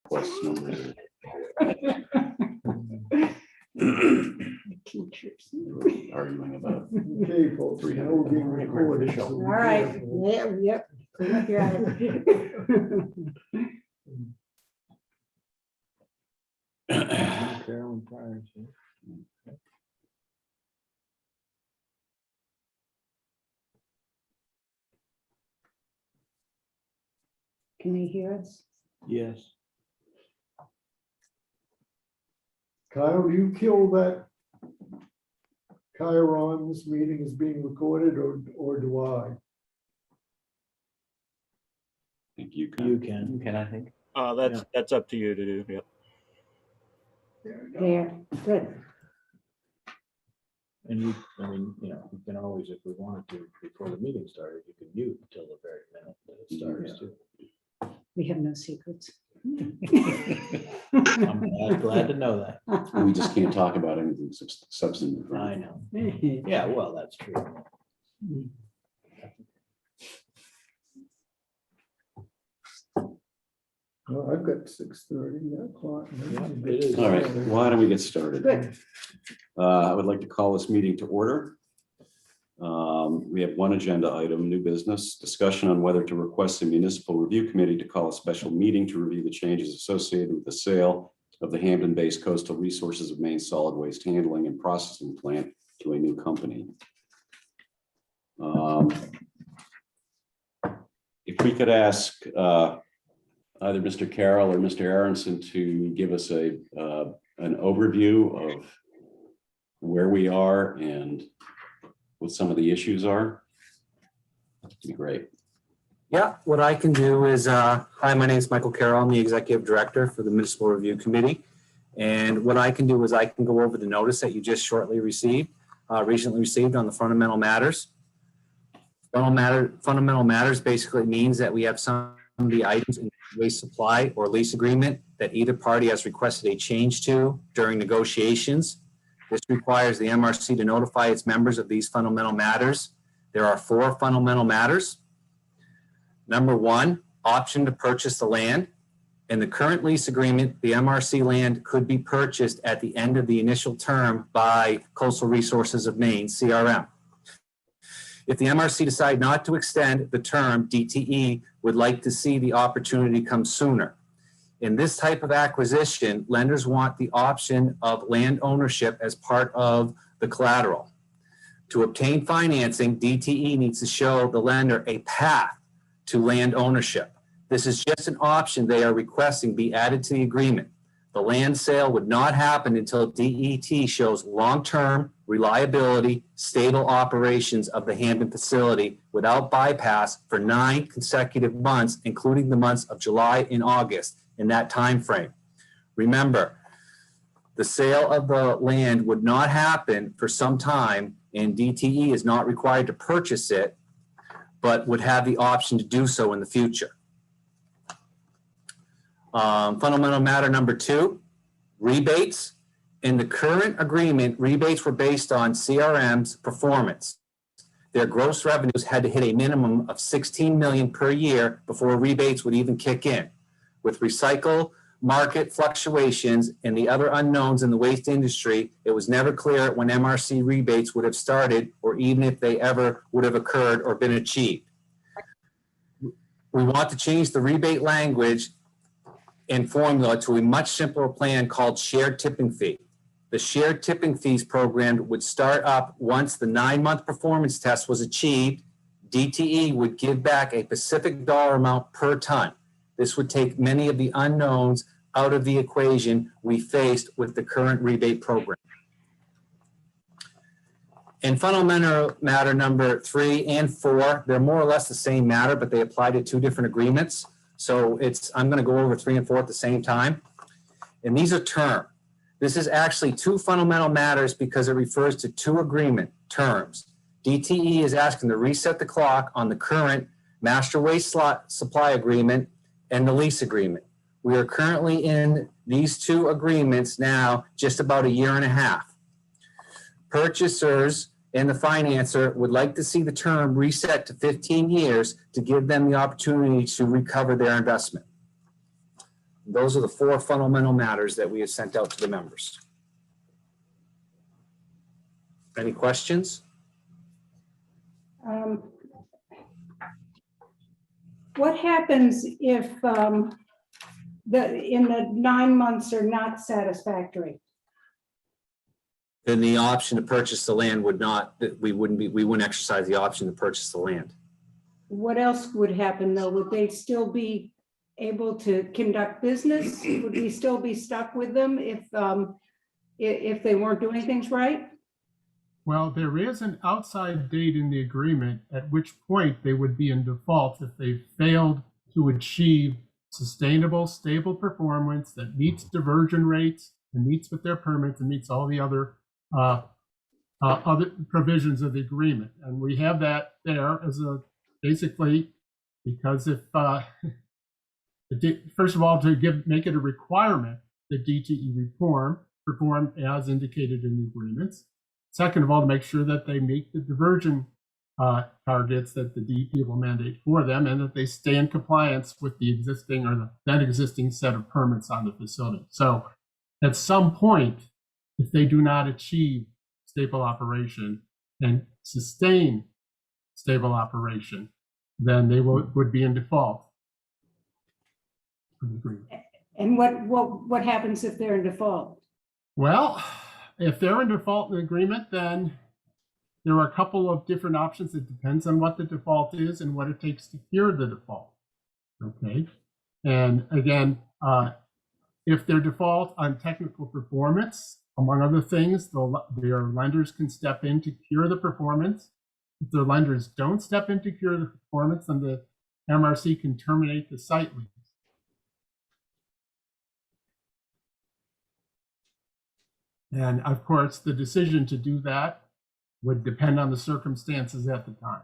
Plus numbers. Arguing about. Okay, folks, now we're being recorded. So All right, yeah, yep. Look at it. Carolyn Pryor, so. Can you hear us? Yes. Kyle, do you kill that Chiron, this meeting is being recorded, or do I? I think you can. You can, I think. That's up to you to do. Yep. There, good. And you, I mean, you know, you can always, if we wanted to, before the meeting started, you could mute until the very minute that it starts too. We have no secrets. I'm glad to know that. We just can't talk about anything substantive. I know. Yeah, well, that's true. Well, I've got 6:30, yeah, clock. Yeah, it is. All right, why don't we get started? Good. I would like to call this meeting to order. We have one agenda item, new business, discussion on whether to request the municipal review committee to call a special meeting to review the changes associated with the sale of the Hampton-based Coastal Resources of Maine solid waste handling and processing plant to a new company. If we could ask either Mr. Carroll or Mr. Aronson to give us an overview of where we are and what some of the issues are, that'd be great. Yeah, what I can do is, hi, my name is Michael Carroll. I'm the Executive Director for the Municipal Review Committee. And what I can do is I can go over the notice that you just recently received on the fundamental matters. Fundamental matters basically means that we have some of the items in the waste supply or lease agreement that either party has requested a change to during negotiations. This requires the MRC to notify its members of these fundamental matters. There are 4 fundamental matters. Number 1, option to purchase the land. In the current lease agreement, the MRC land could be purchased at the end of the initial term by Coastal Resources of Maine, CRM. If the MRC decide not to extend the term, DTE would like to see the opportunity come sooner. In this type of acquisition, lenders want the option of land ownership as part of the collateral. To obtain financing, DTE needs to show the lender a path to land ownership. This is just an option they are requesting be added to the agreement. The land sale would not happen until DET shows long-term reliability, stable operations of the Hampton facility without bypass for 9 consecutive months, including the months of July and August in that time frame. Remember, the sale of the land would not happen for some time, and DTE is not required to purchase it, but would have the option to do so in the future. Fundamental matter number 2, rebates. In the current agreement, rebates were based on CRM's performance. Their gross revenues had to hit a minimum of $16 million per year before rebates would even kick in. With recycle market fluctuations and the other unknowns in the waste industry, it was never clear when MRC rebates would have started or even if they ever would have occurred or been achieved. We want to change the rebate language and formula to a much simpler plan called shared tipping fee. The shared tipping fees program would start up once the 9-month performance test was achieved. DTE would give back a specific dollar amount per ton. This would take many of the unknowns out of the equation we faced with the current rebate program. In fundamental matter number 3 and 4, they're more or less the same matter, but they apply to 2 different agreements. So I'm going to go over 3 and 4 at the same time. And these are term. This is actually 2 fundamental matters because it refers to 2 agreement terms. DTE is asking to reset the clock on the current master waste supply agreement and the lease agreement. We are currently in these 2 agreements now just about 1.5 years. Purchasers and the financer would like to see the term reset to 15 years to give them the opportunity to recover their investment. those are the four fundamental matters that we have sent out to the members. Any questions? What happens if in the 9 months are not satisfactory? Then the option to purchase the land would not, we wouldn't exercise the option to purchase the land. What else would happen though? Would they still be able to conduct business? Would we still be stuck with them if they weren't doing things right? Well, there is an outside date in the agreement at which point they would be in default if they failed to achieve sustainable, stable performance that meets diversion rates and meets with their permits and meets all the other provisions of the agreement. And we have that there as a basically because if first of all to make it a requirement that DTE perform as indicated in the agreements. Second of all, to make sure that they meet the diversion targets that the DEP will mandate for them and that they stay in compliance with the existing or the then existing set of permits on the facility. So at some point, if they do not achieve stable operation and sustain stable operation, then they would be in default. And what happens if they're in default? Well, if they're in default in the agreement, then there are a couple of different options. It depends on what the default is and what it takes to cure the default. Okay. And again, if they're default on technical performance, among other things, their lenders can step in to cure the performance. If the lenders don't step in to cure the performance, then the MRC can terminate the site lease. And of course, the decision to do that would depend on the circumstances at the time.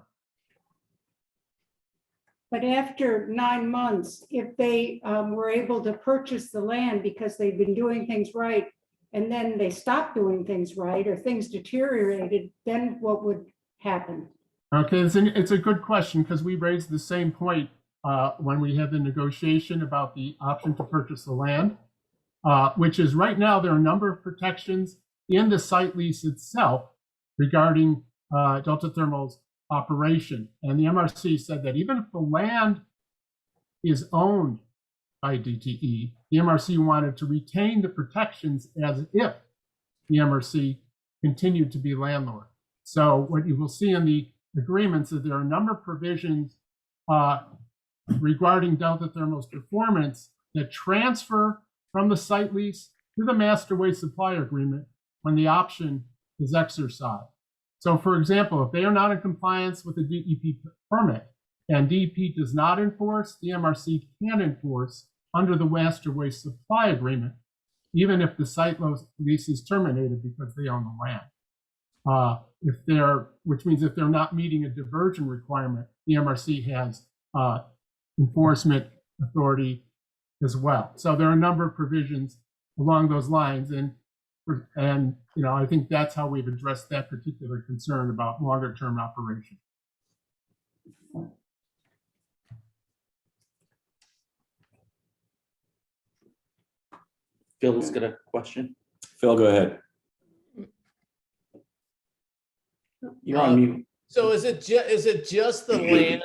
But after 9 months, if they were able to purchase the land because they've been doing things right, and then they stopped doing things right or things deteriorated, then what would happen? Okay, it's a good question because we raised the same point when we had the negotiation about the option to purchase the land. Which is right now there are a number of protections in the site lease itself regarding Delta Thermal's operation. And the MRC said that even if the land is owned by DTE, the MRC wanted to retain the protections as if the MRC continued to be landlord. So what you will see in the agreements is there are a number of provisions regarding Delta Thermal's performance that transfer from the site lease to the master waste supply agreement when the option is exercised. So for example, if they are not in compliance with the DEP permit and DEP does not enforce, the MRC can enforce under the master waste supply agreement, even if the site lease is terminated because they own the land. Which means if they're not meeting a diversion requirement, the MRC has enforcement authority as well. So there are a number of provisions along those lines, and I think that's how we've addressed that particular concern about longer term operation. Phil's got a question. Phil, go ahead. You're on mute. So is it just the land?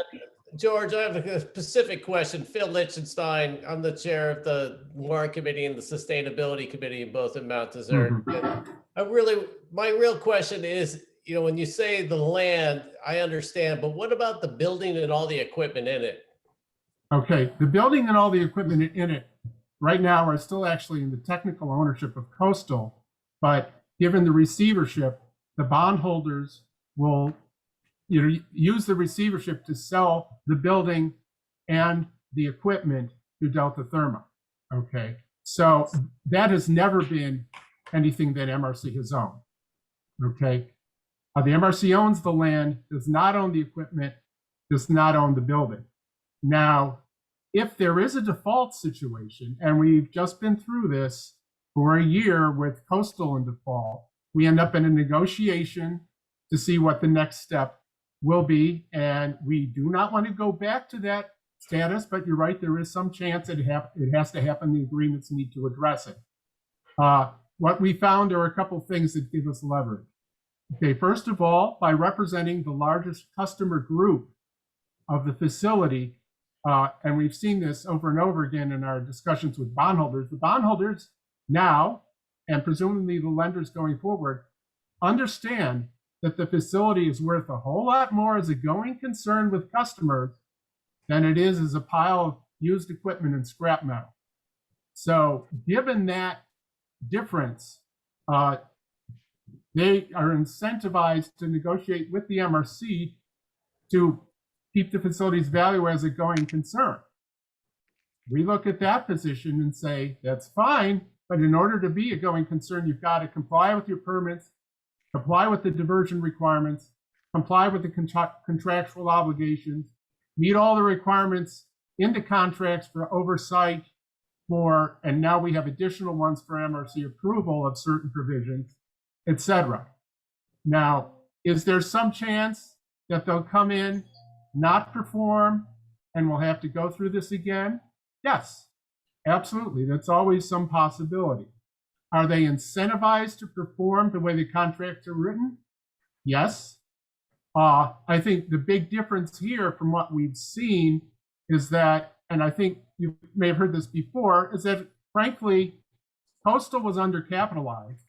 George, I have a specific question. Phil Lichtenstein, I'm the chair of the Warrant Committee and the Sustainability Committee, both in Mount Desert. My real question is, when you say the land, I understand, but what about the building and all the equipment in it? Okay, the building and all the equipment in it right now are still actually in the technical ownership of Coastal, but given the receivership, the bondholders will use the receivership to sell the building and the equipment to Delta Thermal. Okay, so that has never been anything that MRC has owned. Okay, the MRC owns the land, does not own the equipment, does not own the building. Now, if there is a default situation, and we've just been through this for a year with Coastal in default, we end up in a negotiation to see what the next step will be, and we do not want to go back to that status, but you're right, there is some chance it has to happen. The agreements need to address it. What we found are a couple things that give us leverage. Okay, first of all, by representing the largest customer group of the facility, and we've seen this over and over again in our discussions with bondholders, the bondholders now, and presumably the lenders going forward, understand that the facility is worth a whole lot more as a going concern with customers than it is as a pile of used equipment and scrap metal. So given that difference, they are incentivized to negotiate with the MRC to keep the facility's value as a going concern. We look at that position and say, that's fine, but in order to be a going concern, you've got to comply with your permits, comply with the diversion requirements, comply with the contractual obligations, meet all the requirements in the contracts for oversight for, and now we have additional ones for MRC approval of certain provisions, etc. Now, is there some chance that they'll come in, not perform, and we'll have to go through this again? Yes, absolutely. That's always some possibility. Are they incentivized to perform the way the contracts are written? Yes. I think the big difference here from what we've seen is that, and I think you may have heard this before, is that frankly, Coastal was undercapitalized,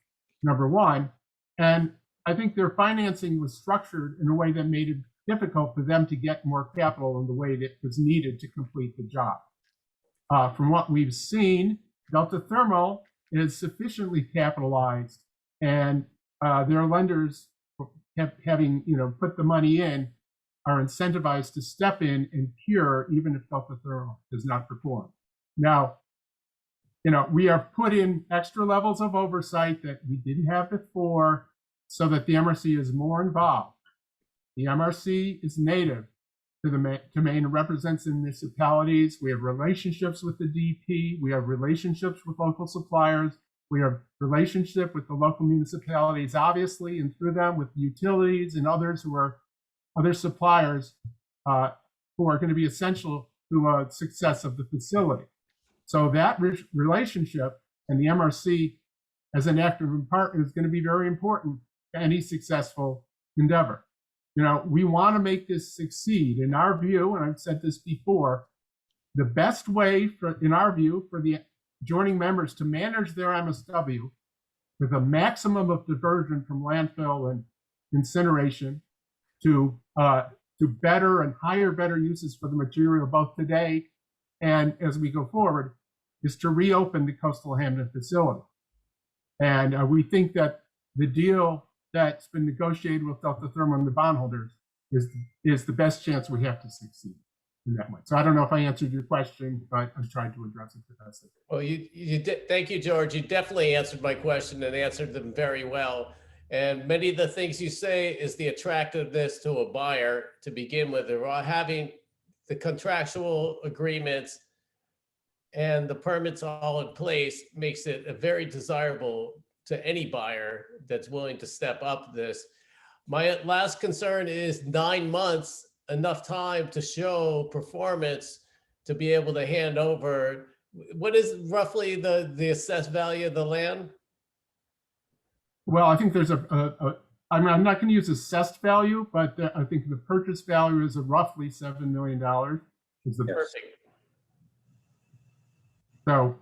number one, and I think their financing was structured in a way that made it difficult for them to get more capital in the way that was needed to complete the job. From what we've seen, Delta Thermal is sufficiently capitalized, and their lenders, having put the money in, are incentivized to step in and cure even if Delta Thermal does not perform. Now, we have put in extra levels of oversight that we didn't have before so that the MRC is more involved. The MRC is native to Maine, represents the municipalities. We have relationships with the DP. We have relationships with local suppliers. We have relationship with the local municipalities, obviously, and through them with utilities and others who are other suppliers who are going to be essential to a success of the facility. So that relationship and the MRC as an active partner is going to be very important to any successful endeavor. We want to make this succeed. In our view, and I've said this before, the best way, in our view, for the joining members to manage their MSW with a maximum of diversion from landfill and incineration to better and better uses for the material both today and as we go forward, is to reopen the Coastal Hamden facility. And we think that the deal that's been negotiated with Delta Thermal and the bondholders is the best chance we have to succeed in that way. So I don't know if I answered your question, but I'm trying to address it the best I can. Well, you did. Thank you, George. You definitely answered my question and answered them very well. And many of the things you say is the attractiveness to a buyer to begin with. Having the contractual agreements and the permits all in place makes it a very desirable to any buyer that's willing to step up this. My last concern is 9 months, enough time to show performance to be able to hand over. What is roughly the assessed value of the land? Well, I think there's I'm not going to use assessed value, but I think the purchase value is roughly $7 million. Perfect. So,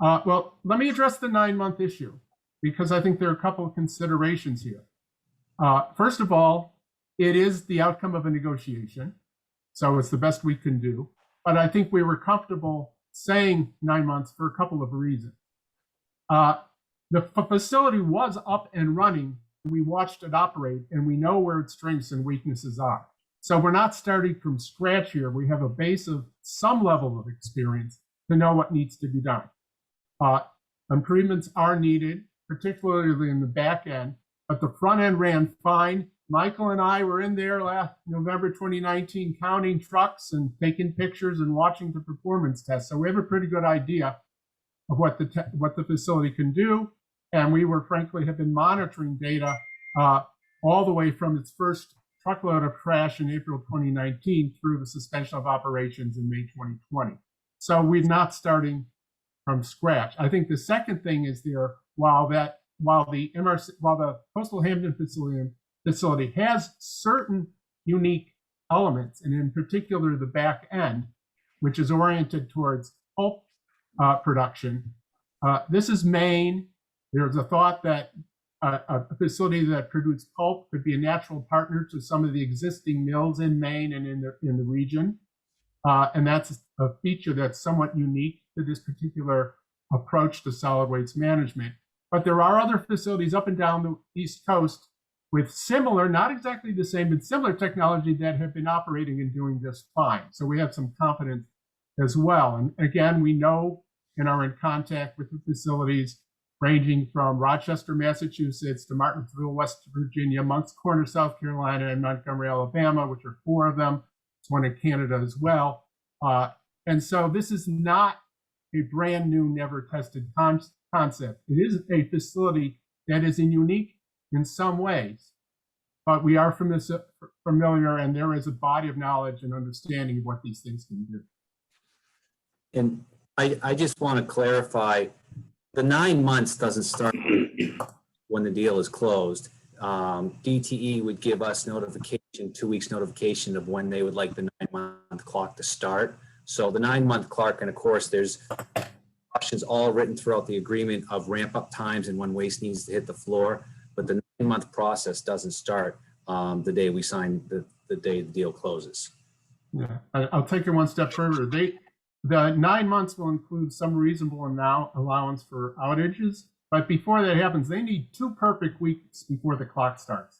well, let me address the 9-month issue, because I think there are a couple of considerations here. First of all, it is the outcome of a negotiation, so it's the best we can do. But I think we were comfortable saying 9 months for a couple of reasons. The facility was up and running. We watched it operate, and we know where its strengths and weaknesses are. So we're not starting from scratch here. We have a base of some level of experience to know what needs to be done. Improvements are needed, particularly in the back end, but the front end ran fine. Michael and I were in there last November 2019 counting trucks and taking pictures and watching the performance test. So we have a pretty good idea of what the facility can do. And we were, frankly, have been monitoring data all the way from its first truckload of trash in April 2019 through the suspension of operations in May 2020. So we're not starting from scratch. I think the second thing is there, while the Coastal Hampton facility has certain unique elements, and in particular the back end, which is oriented towards pulp production. This is Maine. There's a thought that a facility that produces pulp could be a natural partner to some of the existing mills in Maine and in the region. And that's a feature that's somewhat unique to this particular approach to solid waste management. But there are other facilities up and down the East Coast with similar, not exactly the same, but similar technology that have been operating and doing just fine. So we have some confidence as well. And again, we know and are in contact with the facilities ranging from Rochester, Massachusetts to Martinsville, West Virginia, Moncks Corner, South Carolina, and Montgomery, Alabama, which are 4 of them. It's one in Canada as well. And so this is not a brand new, never tested concept. It is a facility that is unique in some ways, but we are familiar, and there is a body of knowledge and understanding of what these things can do. And I just want to clarify, the 9 months doesn't start when the deal is closed. DTE would give us notification, 2 weeks notification of when they would like the 9-month clock to start. So the 9-month clock, and of course there's options all written throughout the agreement of ramp up times and when waste needs to hit the floor. But the 9-month process doesn't start the day we sign, the day the deal closes. Yeah, I'll take it one step further. The 9 months will include some reasonable allowance for outages, but before that happens, they need 2 perfect weeks before the clock starts.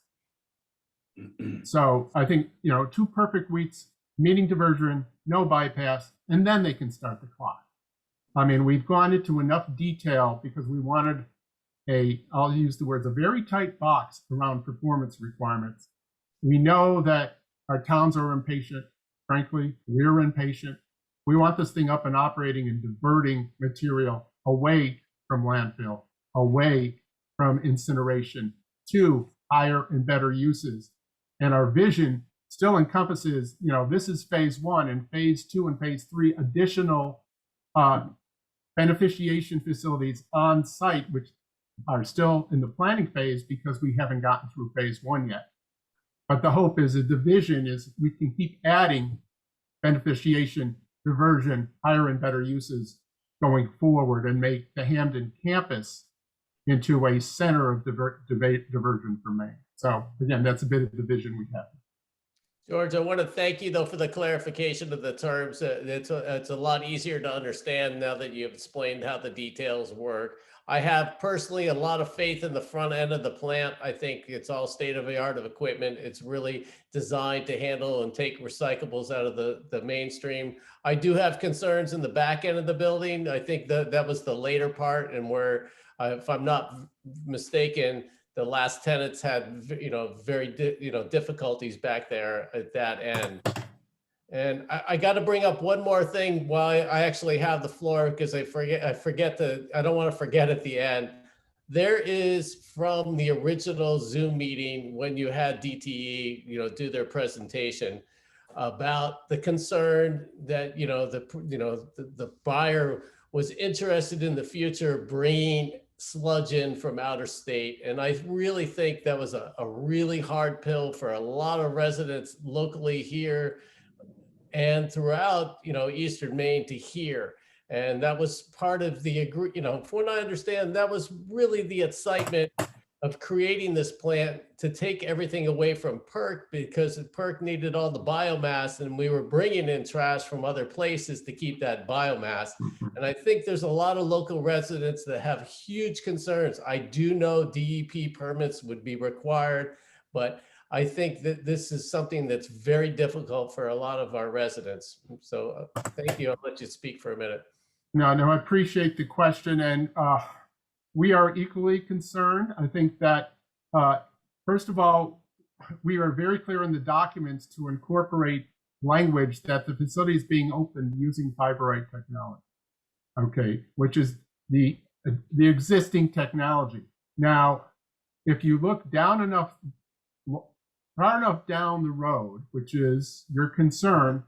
So I think, 2 perfect weeks, meeting diversion, no bypass, and then they can start the clock. I mean, we've gone into enough detail because we wanted I'll use the words, a very tight box around performance requirements. We know that our towns are impatient. Frankly, we're impatient. We want this thing up and operating and diverting material away from landfill, away from incineration to higher and better uses. And our vision still encompasses, this is phase 1, and phase 2 and phase 3 additional beneficiation facilities on site, which are still in the planning phase because we haven't gotten through phase 1 yet. But the hope is that the vision is we can keep adding beneficiation, diversion, higher and better uses going forward and make the Hamden campus into a center of diversion for Maine. So again, that's a bit of the vision we have. George, I want to thank you though for the clarification of the terms. It's a lot easier to understand now that you've explained how the details work. I have personally a lot of faith in the front end of the plant. I think it's all state of the art of equipment. It's really designed to handle and take recyclables out of the mainstream. I do have concerns in the back end of the building. I think that was the later part, and where, if I'm not mistaken, the last tenants had, very, difficulties back there at that end. And I got to bring up one more thing while I actually have the floor, because I don't want to forget at the end. There is, from the original Zoom meeting when you had DTE, do their presentation, about the concern that, the buyer was interested in the future bringing sludge in from outer state. And I really think that was a really hard pill for a lot of residents locally here and throughout, Eastern Maine to hear. And that was part of the, from what I understand, that was really the excitement of creating this plant to take everything away from PERC, because PERC needed all the biomass and we were bringing in trash from other places to keep that biomass. And I think there's a lot of local residents that have huge concerns. I do know DEP permits would be required, but I think that this is something that's very difficult for a lot of our residents. So thank you. I'll let you speak for a minute. No, I appreciate the question. And we are equally concerned. I think that, first of all, we are very clear in the documents to incorporate language that the facility is being opened using fiberite technology, okay, which is the existing technology. Now, if you look down enough far enough down the road, which is your concern,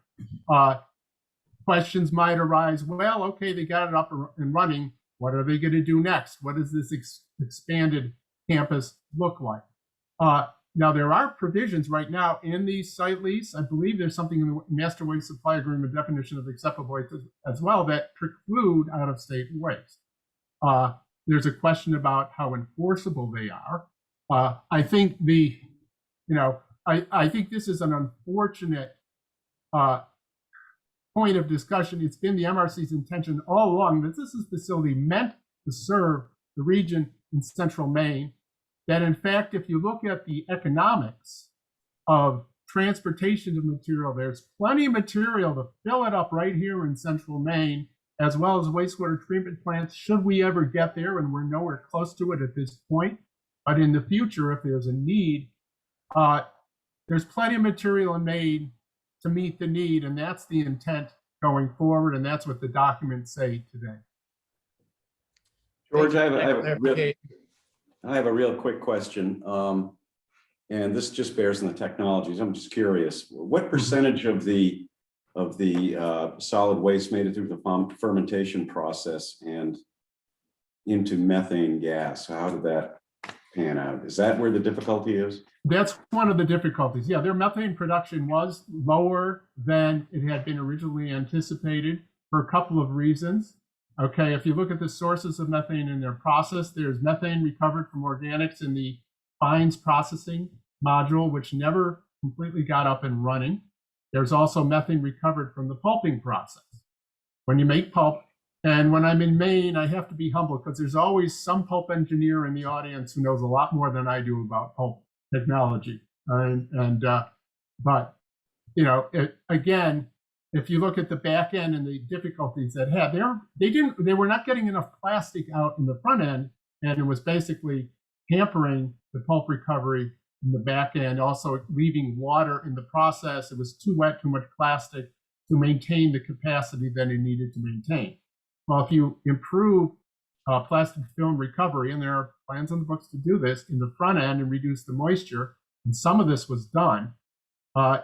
questions might arise. Well, okay, they got it up and running. What are they going to do next? What does this expanded campus look like? Now, there are provisions right now in the site lease. I believe there's something in the master waste supply agreement definition of acceptable waste as well that preclude out-of-state waste. There's a question about how enforceable they are. I think I think this is an unfortunate point of discussion. It's been the MRC's intention all along that this is a facility meant to serve the region in central Maine. That in fact, if you look at the economics of transportation of material, there's plenty of material to fill it up right here in central Maine, as well as wastewater treatment plants, should we ever get there, and we're nowhere close to it at this point. But in the future, if there's a need, there's plenty of material in Maine to meet the need, and that's the intent going forward, and that's what the documents say today. George, I have a real quick question, and this just bears on the technologies. I'm just curious, what percentage of the solid waste made it through the fermentation process and into methane gas? How did that pan out? Is that where the difficulty is? That's one of the difficulties. Yeah, their methane production was lower than it had been originally anticipated for a couple of reasons. Okay, if you look at the sources of methane in their process, there's methane recovered from organics in the fines processing module, which never completely got up and running. There's also methane recovered from the pulping process. When you make pulp, and when I'm in Maine, I have to be humble because there's always some pulp engineer in the audience who knows a lot more than I do about pulp technology. But again, if you look at the back end and the difficulties that had, they were not getting enough plastic out in the front end, and it was basically hampering the pulp recovery in the back end, also leaving water in the process. It was too wet, too much plastic to maintain the capacity that it needed to maintain. Well, if you improve plastic film recovery, and there are plans on the books to do this in the front end and reduce the moisture, and some of this was done,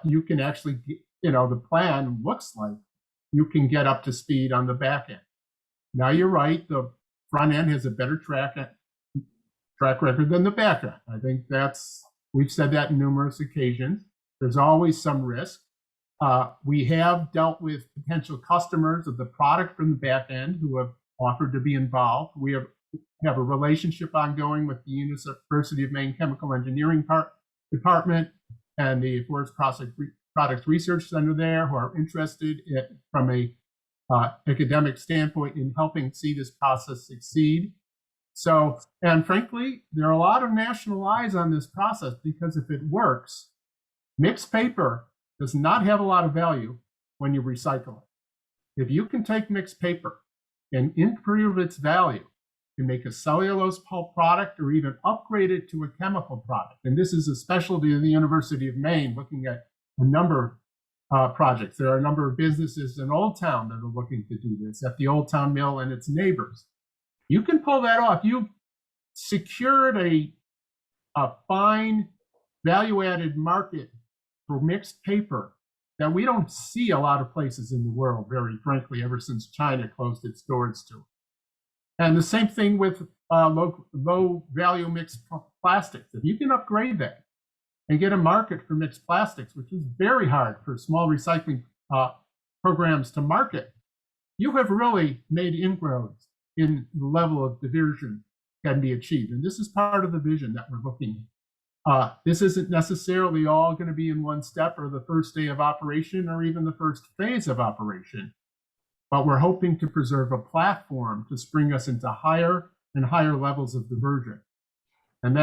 you can actually get, the plan looks like you can get up to speed on the back end. Now you're right, the front end has a better track record than the back end. I think we've said that on numerous occasions. There's always some risk. We have dealt with potential customers of the product from the back end who have offered to be involved. We have a relationship ongoing with the University of Maine Chemical Engineering Department and the Forest Products Research Center there, who are interested from a academic standpoint in helping see this process succeed. So, and frankly, there are a lot of national eyes on this process because if it works, mixed paper does not have a lot of value when you recycle it. If you can take mixed paper and improve its value and make a cellulose pulp product or even upgrade it to a chemical product, and this is a specialty of the University of Maine looking at a number of projects. There are a number of businesses in Old Town that are looking to do this at the Old Town Mill and its neighbors. You can pull that off. You've secured a fine value-added market for mixed paper that we don't see a lot of places in the world, very frankly, ever since China closed its doors to it. And the same thing with low value mixed plastics. If you can upgrade that and get a market for mixed plastics, which is very hard for small recycling programs to market, you have really made inroads in the level of diversion can be achieved. And this is part of the vision that we're looking at. This isn't necessarily all going to be in one step or the first day of operation or even the first phase of operation, but we're hoping to preserve a platform to spring us into higher and higher levels of diversion. And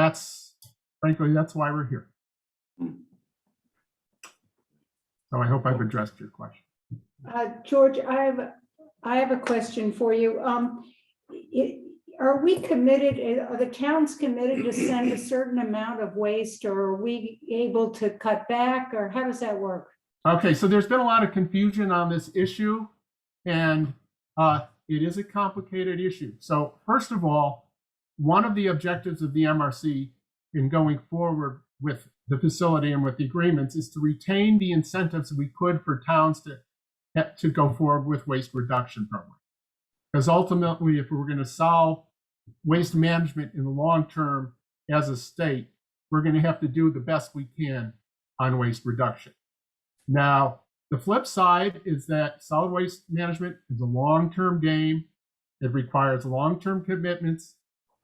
frankly, that's why we're here. So I hope I've addressed your question. George, I have a question for you. Are we committed, are the towns committed to send a certain amount of waste, or are we able to cut back, or how does that work? Okay, so there's been a lot of confusion on this issue, and it is a complicated issue. So first of all, one of the objectives of the MRC in going forward with the facility and with the agreements is to retain the incentives we could for towns to go forward with waste reduction program. Because ultimately, if we're going to solve waste management in the long term as a state, we're going to have to do the best we can on waste reduction. Now, the flip side is that solid waste management is a long-term game. It requires long-term commitments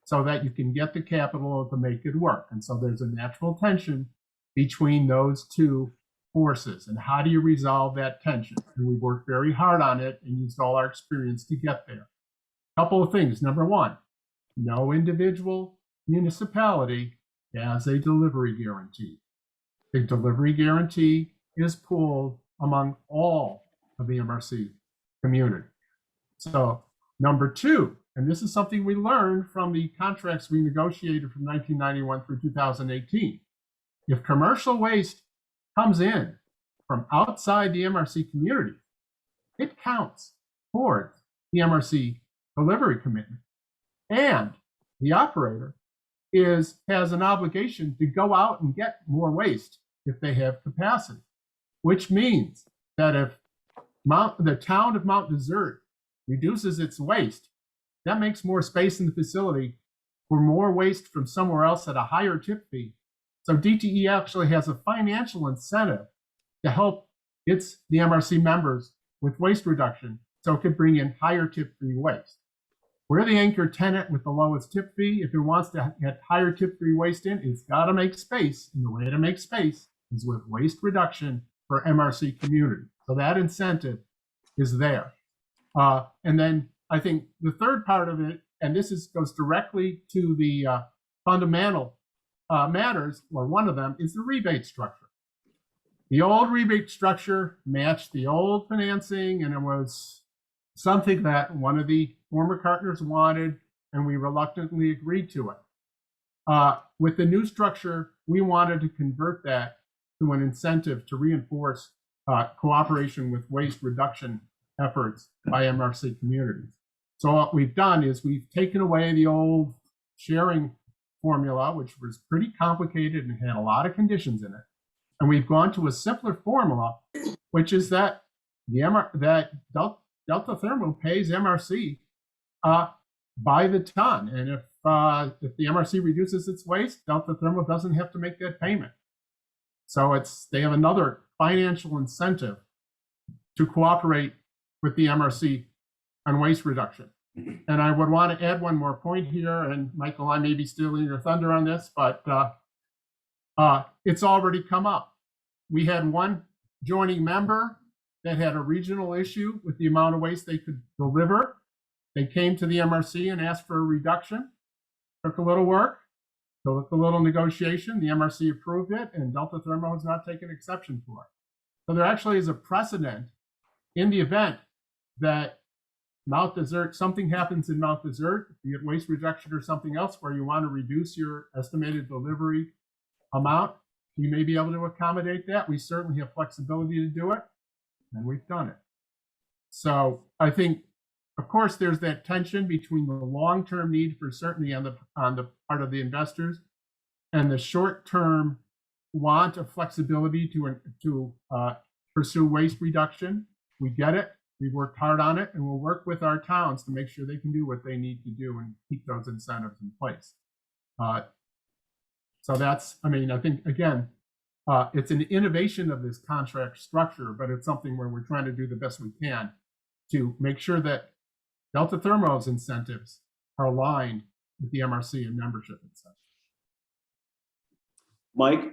so that you can get the capital to make it work. And so there's a natural tension between those two forces. And how do you resolve that tension? And we worked very hard on it and used all our experience to get there. A couple of things. Number one, no individual municipality has a delivery guarantee. The delivery guarantee is pooled among all of the MRC community. So number two, and this is something we learned from the contracts we negotiated from 1991 through 2018. If commercial waste comes in from outside the MRC community, it counts towards the MRC delivery commitment. And the operator has an obligation to go out and get more waste if they have capacity, which means that if the town of Mount Desert reduces its waste, that makes more space in the facility for more waste from somewhere else at a higher tip fee. So DTE actually has a financial incentive to help the MRC members with waste reduction so it could bring in higher tip fee waste. We're the anchor tenant with the lowest tip fee. If it wants to get higher tip fee waste in, it's got to make space. And the way to make space is with waste reduction for MRC community. So that incentive is there. And then I think the third part of it, and this goes directly to the fundamental matters, or one of them, is the rebate structure. The old rebate structure matched the old financing, and it was something that one of the former partners wanted, and we reluctantly agreed to it. With the new structure, we wanted to convert that to an incentive to reinforce cooperation with waste reduction efforts by MRC communities. So what we've done is we've taken away the old sharing formula, which was pretty complicated and had a lot of conditions in it. And we've gone to a simpler formula, which is that Delta Thermo pays MRC by the ton. And if the MRC reduces its waste, Delta Thermo doesn't have to make that payment. So they have another financial incentive to cooperate with the MRC on waste reduction. And I would want to add one more point here, and Michael, I may be stealing your thunder on this, but it's already come up. We had one joining member that had a regional issue with the amount of waste they could deliver. They came to the MRC and asked for a reduction. Took a little work, took a little negotiation. The MRC approved it, and Delta Thermo has not taken exception for it. So there actually is a precedent in the event that Mount Desert, something happens in Mount Desert, be it waste reduction or something else, where you want to reduce your estimated delivery amount, you may be able to accommodate that. We certainly have flexibility to do it, and we've done it. So I think, of course, there's that tension between the long-term need for certainty on the part of the investors and the short-term want of flexibility to pursue waste reduction. We get it. We've worked hard on it, and we'll work with our towns to make sure they can do what they need to do and keep those incentives in place. So that's, I think, again, it's an innovation of this contract structure, but it's something where we're trying to do the best we can to make sure that Delta Thermo's incentives are aligned with the MRC and membership incentives. Mike,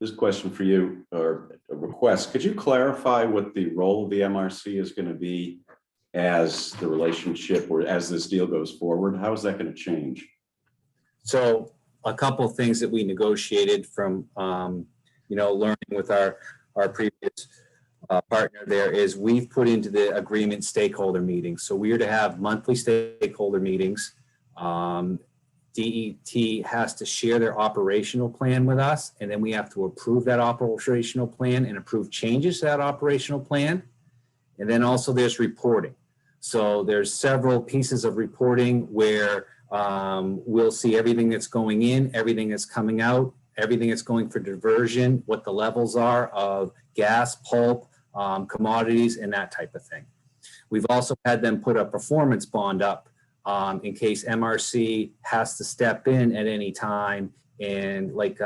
this question for you, or a request. Could you clarify what the role of the MRC is going to be as the relationship, or as this deal goes forward? How is that going to change? So a couple of things that we negotiated from, learning with our previous partner there is we've put into the agreement stakeholder meetings. So we are to have monthly stakeholder meetings. DET has to share their operational plan with us, and then we have to approve that operational plan and approve changes to that operational plan. And then also there's reporting. So there's several pieces of reporting where we'll see everything that's going in, everything that's coming out, everything that's going for diversion, what the levels are of gas, pulp, commodities, and that type of thing. We've also had them put a performance bond up in case MRC has to step in at any time, and like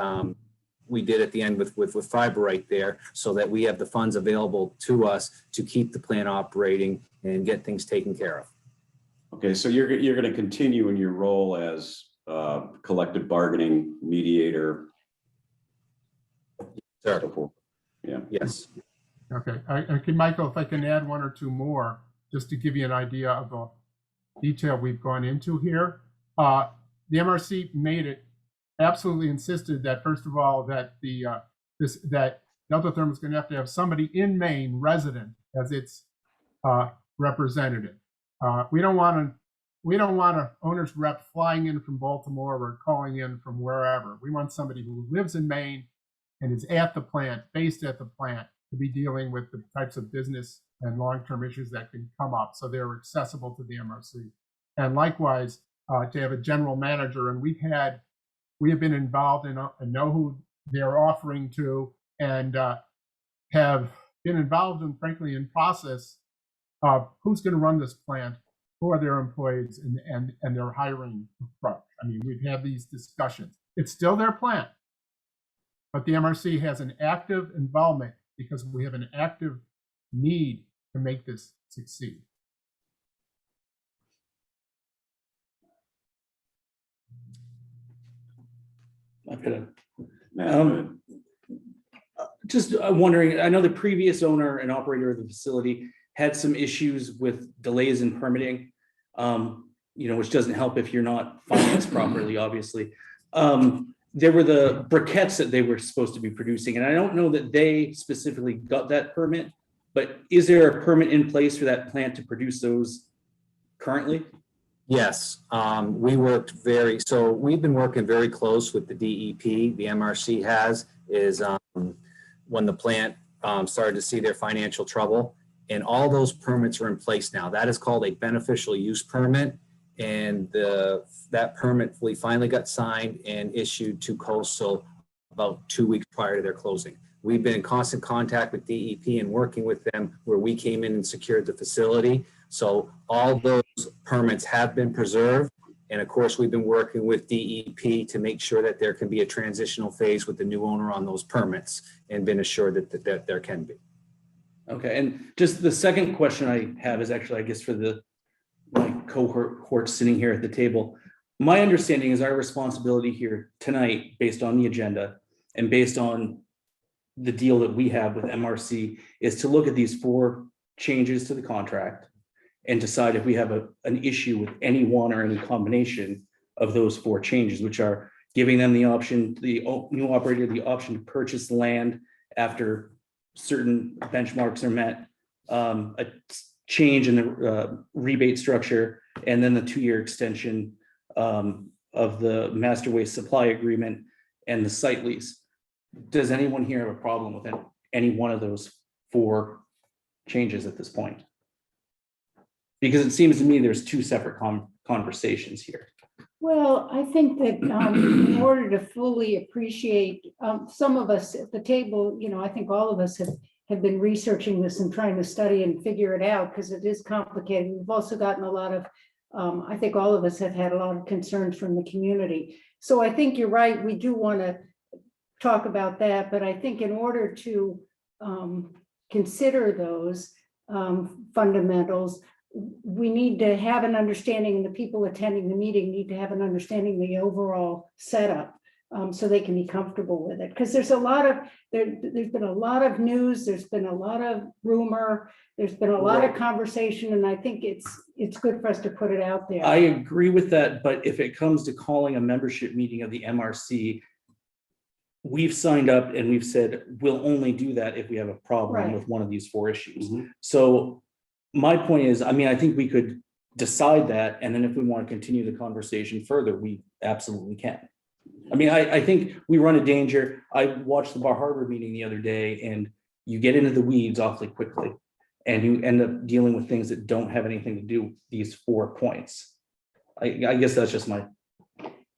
we did at the end with fiber right there, so that we have the funds available to us to keep the plant operating and get things taken care of. Okay, so you're going to continue in your role as collective bargaining mediator. Sir. So forth. Yeah. Yes. Okay, okay, Michael, if I can add one or two more, just to give you an idea of the detail we've gone into here. The MRC made it, absolutely insisted that, first of all, that that Delta Therm is going to have somebody in Maine resident as its representative. We don't want an owner's rep flying in from Baltimore or calling in from wherever. We want somebody who lives in Maine and is at the plant, based at the plant, to be dealing with the types of business and long-term issues that can come up, so they're accessible to the MRC. And likewise, to have a general manager, and we have been involved in and know who they're offering to, and have been involved in, frankly, in process of who's going to run this plant, who are their employees, and their hiring approach. I mean, we've had these discussions. It's still their plant, but the MRC has an active involvement because we have an active need to make this succeed. I've got a Matt, go ahead. just wondering, I know the previous owner and operator of the facility had some issues with delays in permitting, which doesn't help if you're not financed properly, obviously. There were the briquettes that they were supposed to be producing, and I don't know that they specifically got that permit, but is there a permit in place for that plant to produce those currently? Yes, so we've been working very close with the DEP. The MRC is when the plant started to see their financial trouble, and all those permits are in place now. That is called a beneficial use permit, and that permit we finally got signed and issued to Coastal about 2 weeks prior to their closing. We've been in constant contact with DEP and working with them where we came in and secured the facility. So all those permits have been preserved. And of course, we've been working with DEP to make sure that there can be a transitional phase with the new owner on those permits, and been assured that there can be. Okay, and just the second question I have is actually, I guess, for my cohort sitting here at the table. My understanding is our responsibility here tonight, based on the agenda and based on the deal that we have with MRC, is to look at these 4 changes to the contract and decide if we have an issue with any one or any combination of those 4 changes, which are giving them the option, the new operator, the option to purchase land after certain benchmarks are met, a change in the rebate structure, and then the 2-year extension of the master waste supply agreement and the site lease. Does anyone here have a problem with any one of those 4 changes at this point? Because it seems to me there's 2 separate conversations here. Well, I think that in order to fully appreciate, some of us at the table, I think all of us have been researching this and trying to study and figure it out, because it is complicated. We've also gotten a lot of, I think all of us have had a lot of concerns from the community. So I think you're right, we do want to talk about that, but I think in order to consider those fundamentals, we need to have an understanding, and the people attending the meeting need to have an understanding of the overall setup, so they can be comfortable with it. Because there's been a lot of news, there's been a lot of rumor, there's been a lot of conversation, and I think it's good for us to put it out there. I agree with that, but if it comes to calling a membership meeting of the MRC, we've signed up and we've said we'll only do that if we have a problem with one of these 4 issues. Mm-hmm. So my point is, I think we could decide that, and then if we want to continue the conversation further, we absolutely can. I think we run a danger. I watched the Bar Harbor meeting the other day, and you get into the weeds awfully quickly, and you end up dealing with things that don't have anything to do with these 4 points. I guess that's just my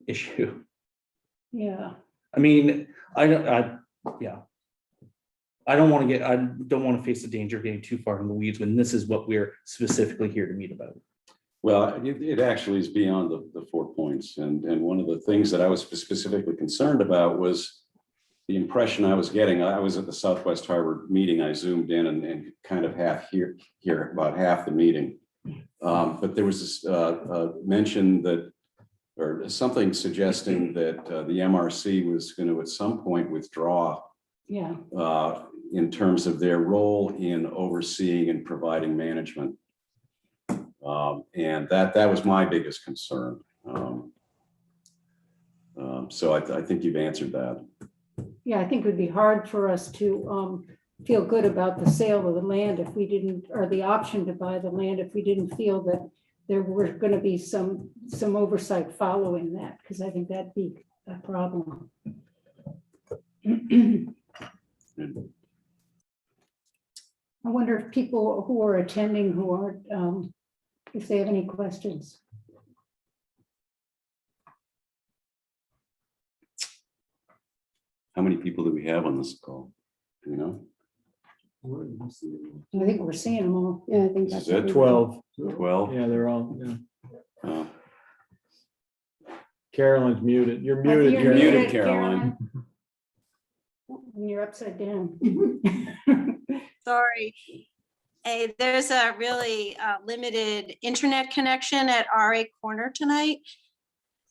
issue. Yeah. I mean, yeah. I don't want to face the danger of getting too far in the weeds when this is what we're specifically here to meet about. Well, it actually is beyond the 4 points. And one of the things that I was specifically concerned about was the impression I was getting. I was at the Southwest Harbor meeting. I zoomed in and kind of here about half the meeting. But there was this mention that, or something suggesting that the MRC was going to at some point withdraw Yeah, in terms of their role in overseeing and providing management. And that was my biggest concern. So I think you've answered that. yeah, I think it would be hard for us to feel good about the sale of the land if we didn't, or the option to buy the land if we didn't feel that there were going to be some oversight following that, because I think that'd be a problem. I wonder if people who are attending who aren't, if they have any questions. How many people do we have on this call? Do you know? I think we're seeing them all. Yeah, I think Is that's. it 12. 12? Yeah, they're all, yeah. Uh, Carolyn's muted. You're You're muted. You're Carolyn. muted, Caroline. When you're upside down. Sorry. Hey, there's a really limited internet connection at RA Corner tonight.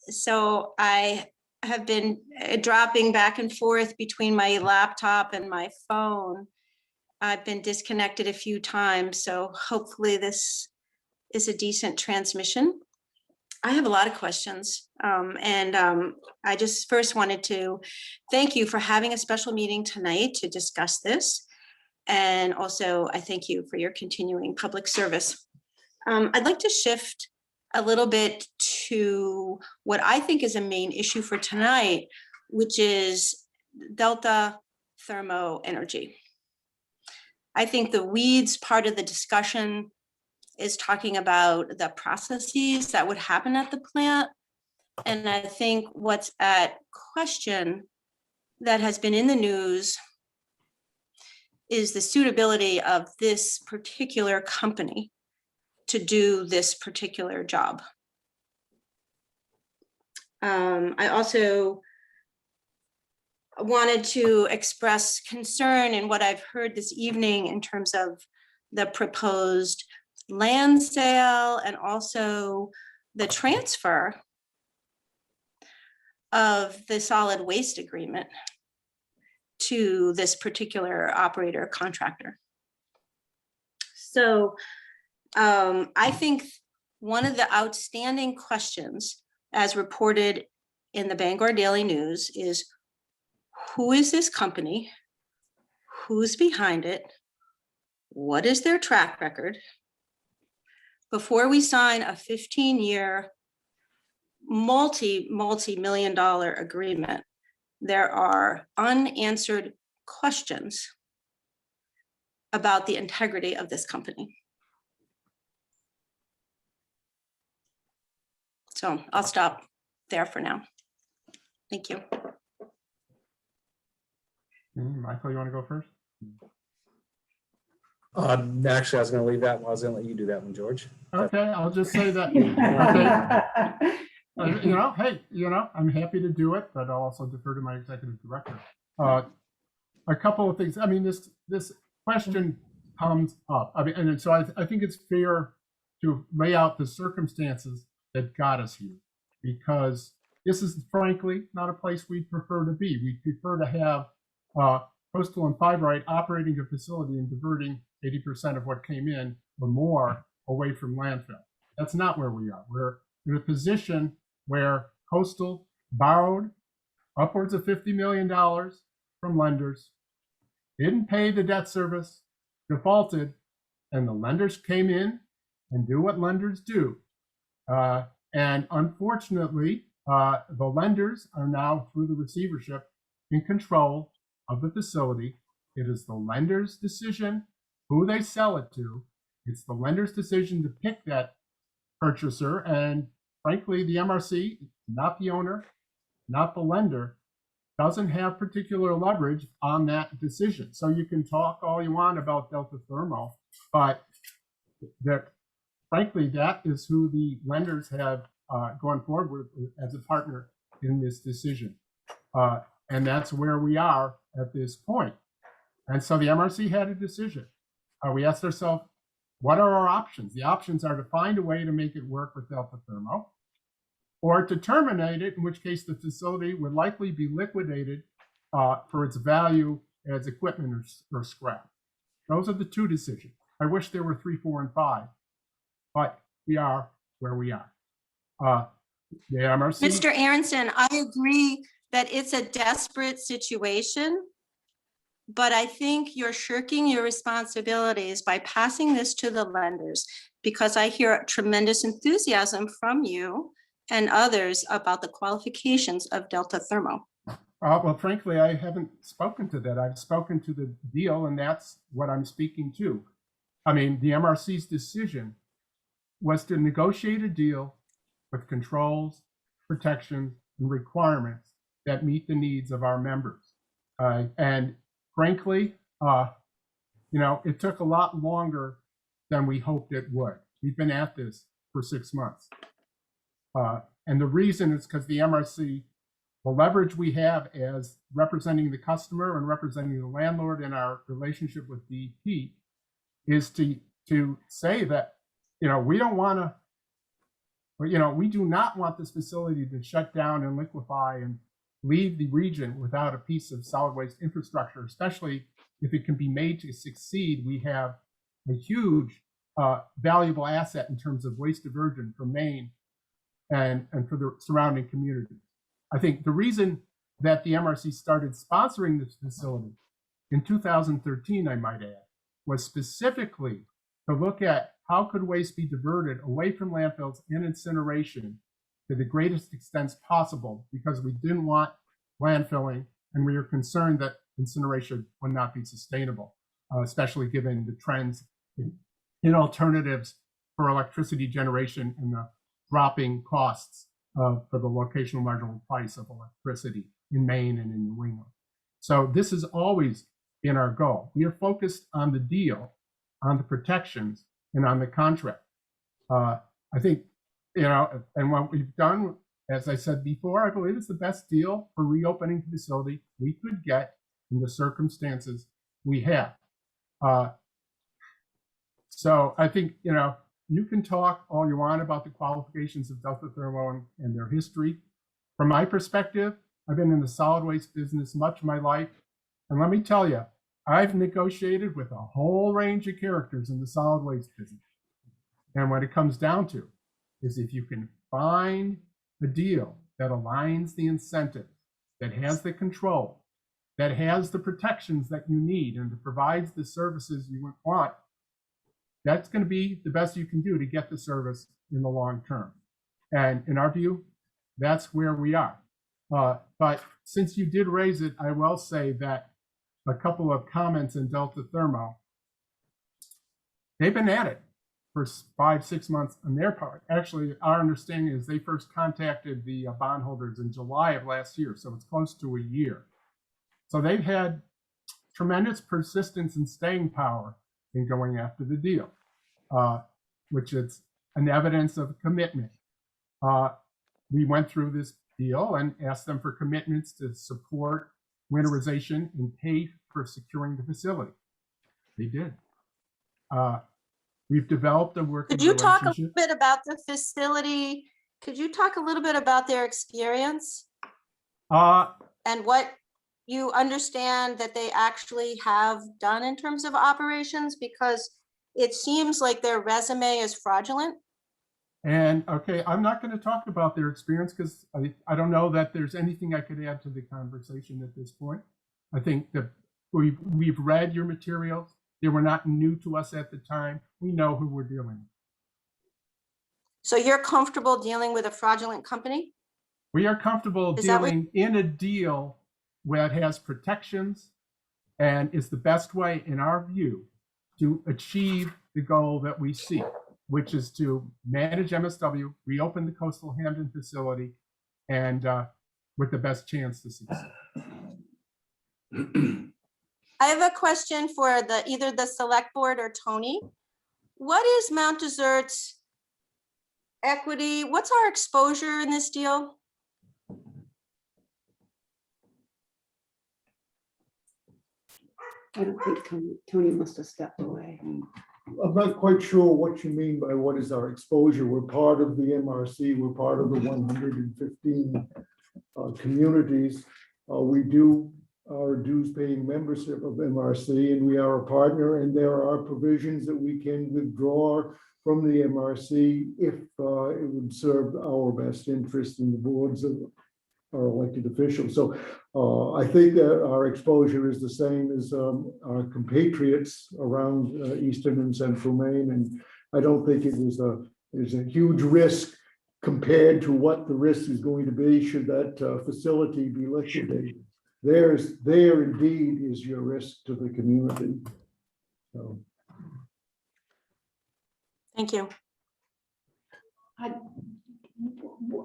So I have been dropping back and forth between my laptop and my phone. I've been disconnected a few times, so hopefully this is a decent transmission. I have a lot of questions, and I just first wanted to thank you for having a special meeting tonight to discuss this. And also, I thank you for your continuing public service. I'd like to shift a little bit to what I think is a main issue for tonight, which is Delta Thermo Energy. I think the weeds part of the discussion is talking about the processes that would happen at the plant. And I think what's at question that has been in the news is the suitability of this particular company to do this particular job. I also wanted to express concern in what I've heard this evening in terms of the proposed land sale and also the transfer of the solid waste agreement to this particular operator contractor. So I think one of the outstanding questions as reported in the Bangor Daily News is, who is this company? Who's behind it? What is their track record? Before we sign a 15-year multi-million dollar agreement, there are unanswered questions about the integrity of this company. So I'll stop there for now. Thank you. Michael, you want to go first? Actually, I was going to leave that. I was going to let you do that one, George. Okay, I'll just say that. Okay. I'm happy to do it, but I'll also defer to my executive director. A couple of things. I mean, this question comes up. I mean, and so I think it's fair to lay out the circumstances that got us here, because this is frankly not a place we'd prefer to be. We'd prefer to have Coastal and Fiberite operating a facility and diverting 80% of what came in or more away from landfill. That's not where we are. We're in a position where Coastal borrowed upwards of $50 million from lenders, didn't pay the debt service, defaulted, and the lenders came in and do what lenders do. And unfortunately, the lenders are now, through the receivership, in control of the facility. It is the lender's decision who they sell it to. It's the lender's decision to pick that purchaser. And frankly, the MRC, not the owner, not the lender, doesn't have particular leverage on that decision. So you can talk all you want about Delta Thermo, but frankly, that is who the lenders have gone forward with as a partner in this decision. And that's where we are at this point. And so the MRC had a decision. We asked ourselves, what are our options? The options are to find a way to make it work with Delta Thermo, or to terminate it, in which case the facility would likely be liquidated for its value as equipment or scrap. Those are the two decisions. I wish there were 3, 4, and 5, but we are where we are. The MRC. Mr. Aronson, I agree that it's a desperate situation, but I think you're shirking your responsibilities by passing this to the lenders, because I hear tremendous enthusiasm from you and others about the qualifications of Delta Thermo. Well, frankly, I haven't spoken to that. I've spoken to the deal, and that's what I'm speaking to. I mean, the MRC's decision was to negotiate a deal with controls, protections, and requirements that meet the needs of our members. And frankly, it took a lot longer than we hoped it would. We've been at this for 6 months. And the reason is because the MRC, the leverage we have as representing the customer and representing the landlord in our relationship with DEP is to say that, we don't want to, we do not want this facility to shut down and liquefy and leave the region without a piece of solid waste infrastructure, especially if it can be made to succeed. We have a huge valuable asset in terms of waste diversion from Maine and for the surrounding communities. I think the reason that the MRC started sponsoring this facility in 2013, I might add, was specifically to look at how could waste be diverted away from landfills and incineration to the greatest extent possible, because we didn't want landfilling and we were concerned that incineration would not be sustainable, especially given the trends in alternatives for electricity generation and the dropping costs for the locational marginal price of electricity in Maine and in New England. So this has always been our goal. We are focused on the deal, on the protections, and on the contract. I think, and what we've done, as I said before, I believe it's the best deal for reopening the facility we could get in the circumstances we have. So I think, you can talk all you want about the qualifications of Delta Thermo and their history. From my perspective, I've been in the solid waste business much of my life. And let me tell you, I've negotiated with a whole range of characters in the solid waste business. And what it comes down to is if you can find a deal that aligns the incentives, that has the control, that has the protections that you need, and that provides the services you want, that's going to be the best you can do to get the service in the long term. And in our view, that's where we are. But since you did raise it, I will say that a couple of comments in Delta Thermo, they've been at it for 5-6 months on their part. Actually, our understanding is they first contacted the bondholders in July of last year, so it's close to a year. So they've had tremendous persistence and staying power in going after the deal, which is an evidence of commitment. We went through this deal and asked them for commitments to support winterization and pay for securing the facility. They did. We've developed a working Could you talk a relationship. bit about the facility? Could you talk a little bit about their experience and what you understand that they actually have done in terms of operations? Because it seems like their resume is fraudulent. And okay, I'm not going to talk about their experience because I don't know that there's anything I could add to the conversation at this point. I think that we've read your materials. They were not new to us at the time. We know who we're dealing with. So you're comfortable dealing with a fraudulent company? We are comfortable dealing in a deal that has protections and is the best way, in our view, to achieve the goal that we seek, which is to manage MSW, reopen the coastal Hamden facility, and with the best chance to succeed. I have a question for either the select board or Tony. What is Mount Desert's equity? What's our exposure in this deal? I don't think Tony must have stepped away. I'm not quite sure what you mean by what is our exposure. We're part of the MRC. We're part of the 115 communities. We do our dues paying membership of MRC, and we are a partner, and there are provisions that we can withdraw from the MRC if it would serve our best interest in the boards of our elected officials. So I think that our exposure is the same as our compatriots around Eastern and Central Maine, and I don't think it is a huge risk compared to what the risk is going to be should that facility be liquidated. There indeed is your risk to the community. So. Thank you.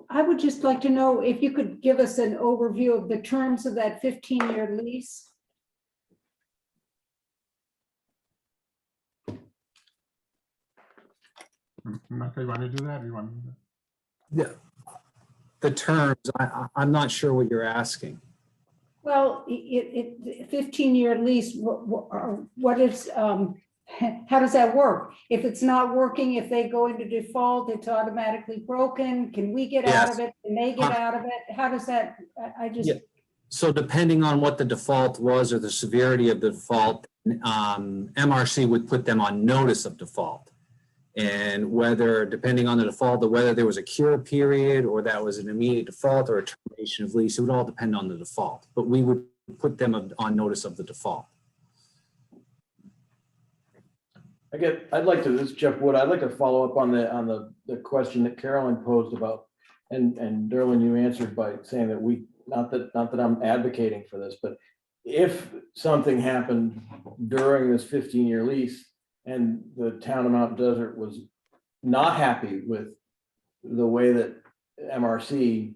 I would just like to know if you could give us an overview of the terms of that 15-year lease. Okay, you want to do that? Or you want to do that? The terms, I'm not sure what you're asking. Well, 15-year lease, what is, how does that work? If it's not working, if they go into default, it's automatically broken. Can we get out of it? Can they get out of it? How does that, I just. Yeah. So depending on what the default was or the severity of the default, MRC would put them on notice of default. And whether, depending on the default, or whether there was a cure period or that was an immediate default or a termination of lease, it would all depend on the default. But we would put them on notice of the default. I'd like to, this is Jeff Wood, I'd like to follow up on the question that Carolyn posed about, and Derlin, you answered by saying that not that I'm advocating for this, but if something happened during this 15-year lease and the town of Mount Desert was not happy with the way that MRC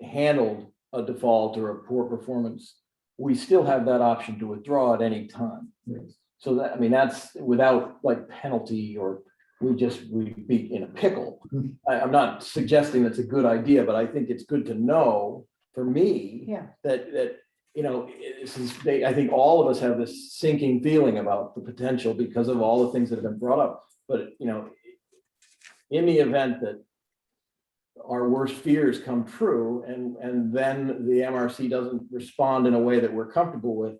handled a default or a poor performance, we still have that option to withdraw at any time. Yes. So that, I mean, that's without like penalty, or we'd be in a pickle. I'm not suggesting that's a good idea, but I think it's good to know for me that you know, I think all of us have this sinking feeling about the potential because of all the things that have been brought up. But, you know, in the event that our worst fears come true and then the MRC doesn't respond in a way that we're comfortable with,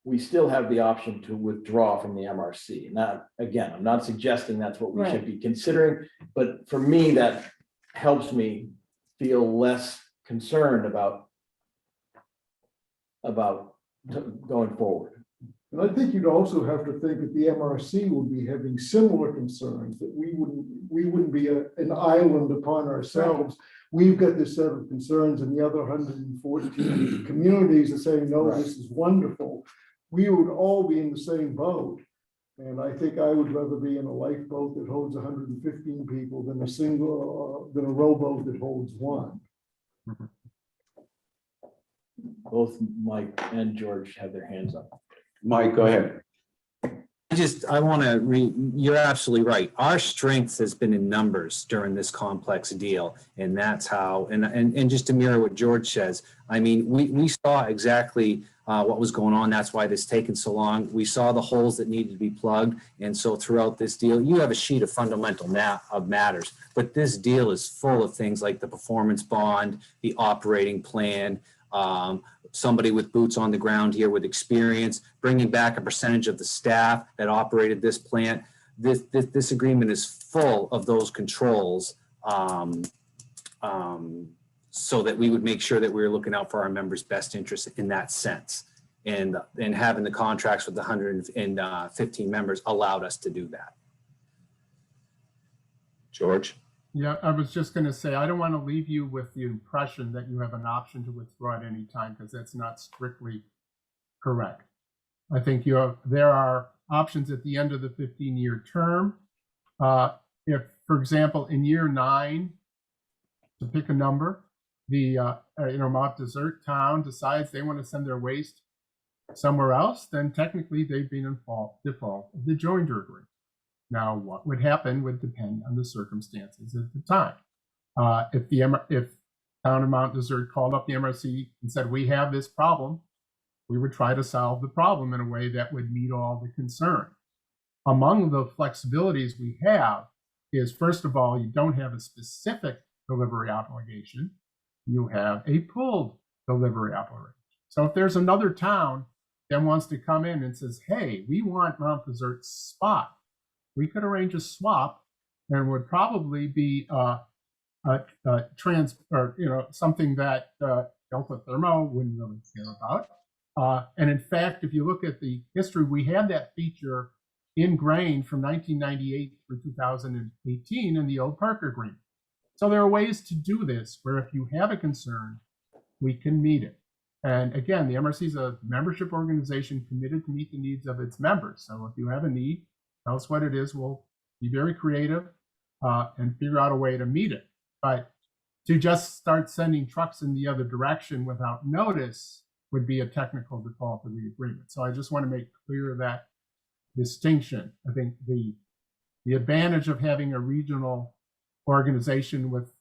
we still have the option to withdraw from the MRC. And that, again, I'm not suggesting that's what we should be considering, but for me, that helps me feel less concerned about going forward. And I think you'd also have to think that the MRC would be having similar concerns, that we wouldn't be an island upon ourselves. We've got this set of concerns, and the other 114 communities are saying, no, this is wonderful. We would all be in the same boat. And I think I would rather be in a lifeboat that holds 115 people than a rowboat that holds one. Both Mike and George have their hands up. Mike, go ahead. I want to you're absolutely right. Our strength has been in numbers during this complex deal. And that's how, and just to mirror what George says, I mean, we saw exactly what was going on. That's why this taken so long. We saw the holes that needed to be plugged. And so throughout this deal, you have a sheet of fundamental of matters, but this deal is full of things like the performance bond, the operating plan, somebody with boots on the ground here with experience, bringing back a percentage of the staff that operated this plant. This agreement is full of those controls so that we would make sure that we were looking out for our members' best interests in that sense. And having the contracts with the 115 members allowed us to do that. George? Yeah, I was just going to say, I don't want to leave you with the impression that you have an option to withdraw at any time, because that's not strictly correct. I think there are options at the end of the 15-year term. If, for example, in year 9, to pick a number, the Mount Desert town decides they want to send their waste somewhere else, then technically they've been in default of the joinder agreement. Now, what would happen would depend on the circumstances at the time. If town of Mount Desert called up the MRC and said, we have this problem, we would try to solve the problem in a way that would meet all the concern. Among the flexibilities we have is, first of all, you don't have a specific delivery obligation. You have a pooled delivery obligation. So if there's another town that wants to come in and says, hey, we want Mount Desert's spot, we could arrange a swap, and would probably be something that Delta Thermo wouldn't really care about. And in fact, if you look at the history, we had that feature ingrained from 1998 through 2018 in the old Parker agreement. So there are ways to do this where if you have a concern, we can meet it. And again, the MRC is a membership organization committed to meet the needs of its members. So if you have a need, tell us what it is. We'll be very creative and figure out a way to meet it. But to just start sending trucks in the other direction without notice would be a technical default of the agreement. So I just want to make clear that distinction. I think the advantage of having a regional organization with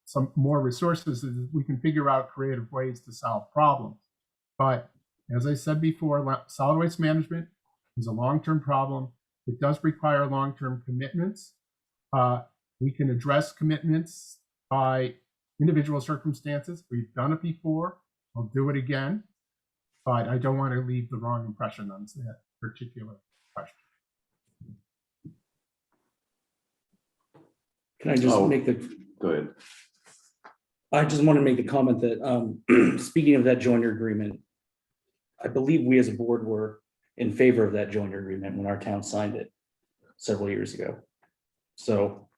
some more resources is we can figure out creative ways to solve problems. But as I said before, solid waste management is a long-term problem. It does require long-term commitments. We can address commitments by individual circumstances. We've done it before. I'll do it again. But I don't want to leave the wrong impression on that particular question. Can I just make the, Go ahead. I just want to make the comment that, speaking of that joinder agreement, I believe we as a board were in favor of that joinder agreement when our town signed it several years ago. So,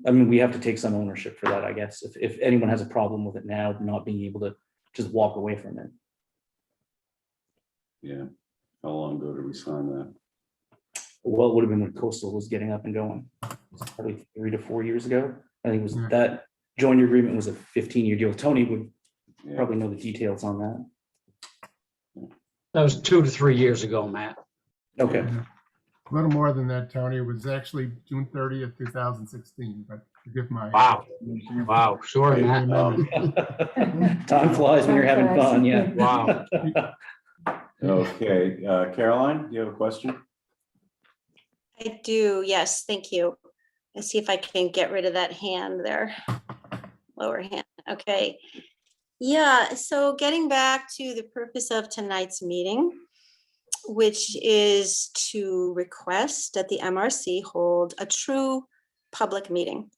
I mean, we have to take some ownership for that, I guess, if anyone has a problem with it now, not being able to just walk away from it. Yeah. How long ago did we sign that? Well, it would have been when Coastal was getting up and going, probably 3 to 4 years ago. I think it was that joinder agreement was a 15-year deal. Tony would probably know the details on that. That was 2 to 3 years ago, Matt. Okay. A little more than that, Tony. It was actually June 30th, 2016, but forgive my. Wow, sure, Matt. Time flies when you're having fun, yeah. Wow. Okay, Caroline, do you have a question? I do, yes, thank you. Let's see if I can get rid of that hand there, lower hand, okay. Yeah, so getting back to the purpose of tonight's meeting, which is to request that the MRC hold a true public meeting.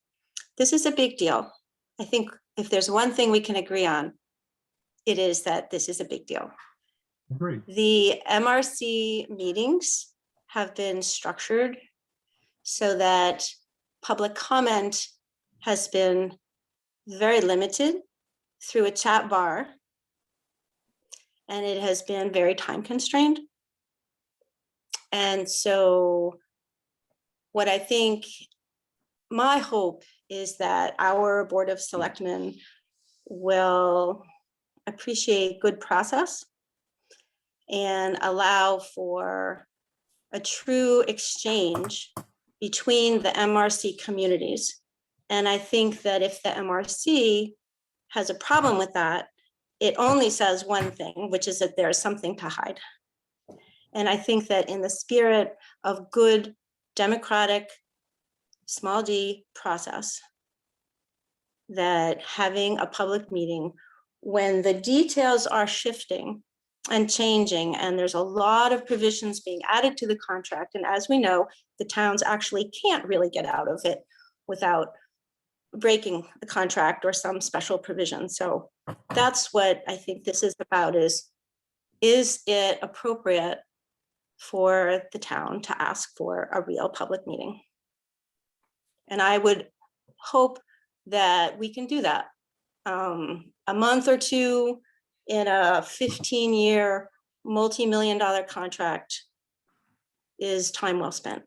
This is a big deal. I think if there's one thing we can agree on, it is that this is a big deal. Agreed. The MRC meetings have been structured so that public comment has been very limited through a chat bar, and it has been very time constrained. And so what I think, my hope is that our Board of Selectmen will appreciate good process and allow for a true exchange between the MRC communities. And I think that if the MRC has a problem with that, it only says one thing, which is that there's something to hide. And I think that in the spirit of good democratic small d process, that having a public meeting when the details are shifting and changing, and there's a lot of provisions being added to the contract. And as we know, the towns actually can't really get out of it without breaking the contract or some special provision. So that's what I think this is about, is it appropriate for the town to ask for a real public meeting? And I would hope that we can do that. A month or two in a 15-year, multi-million-dollar contract is time well spent.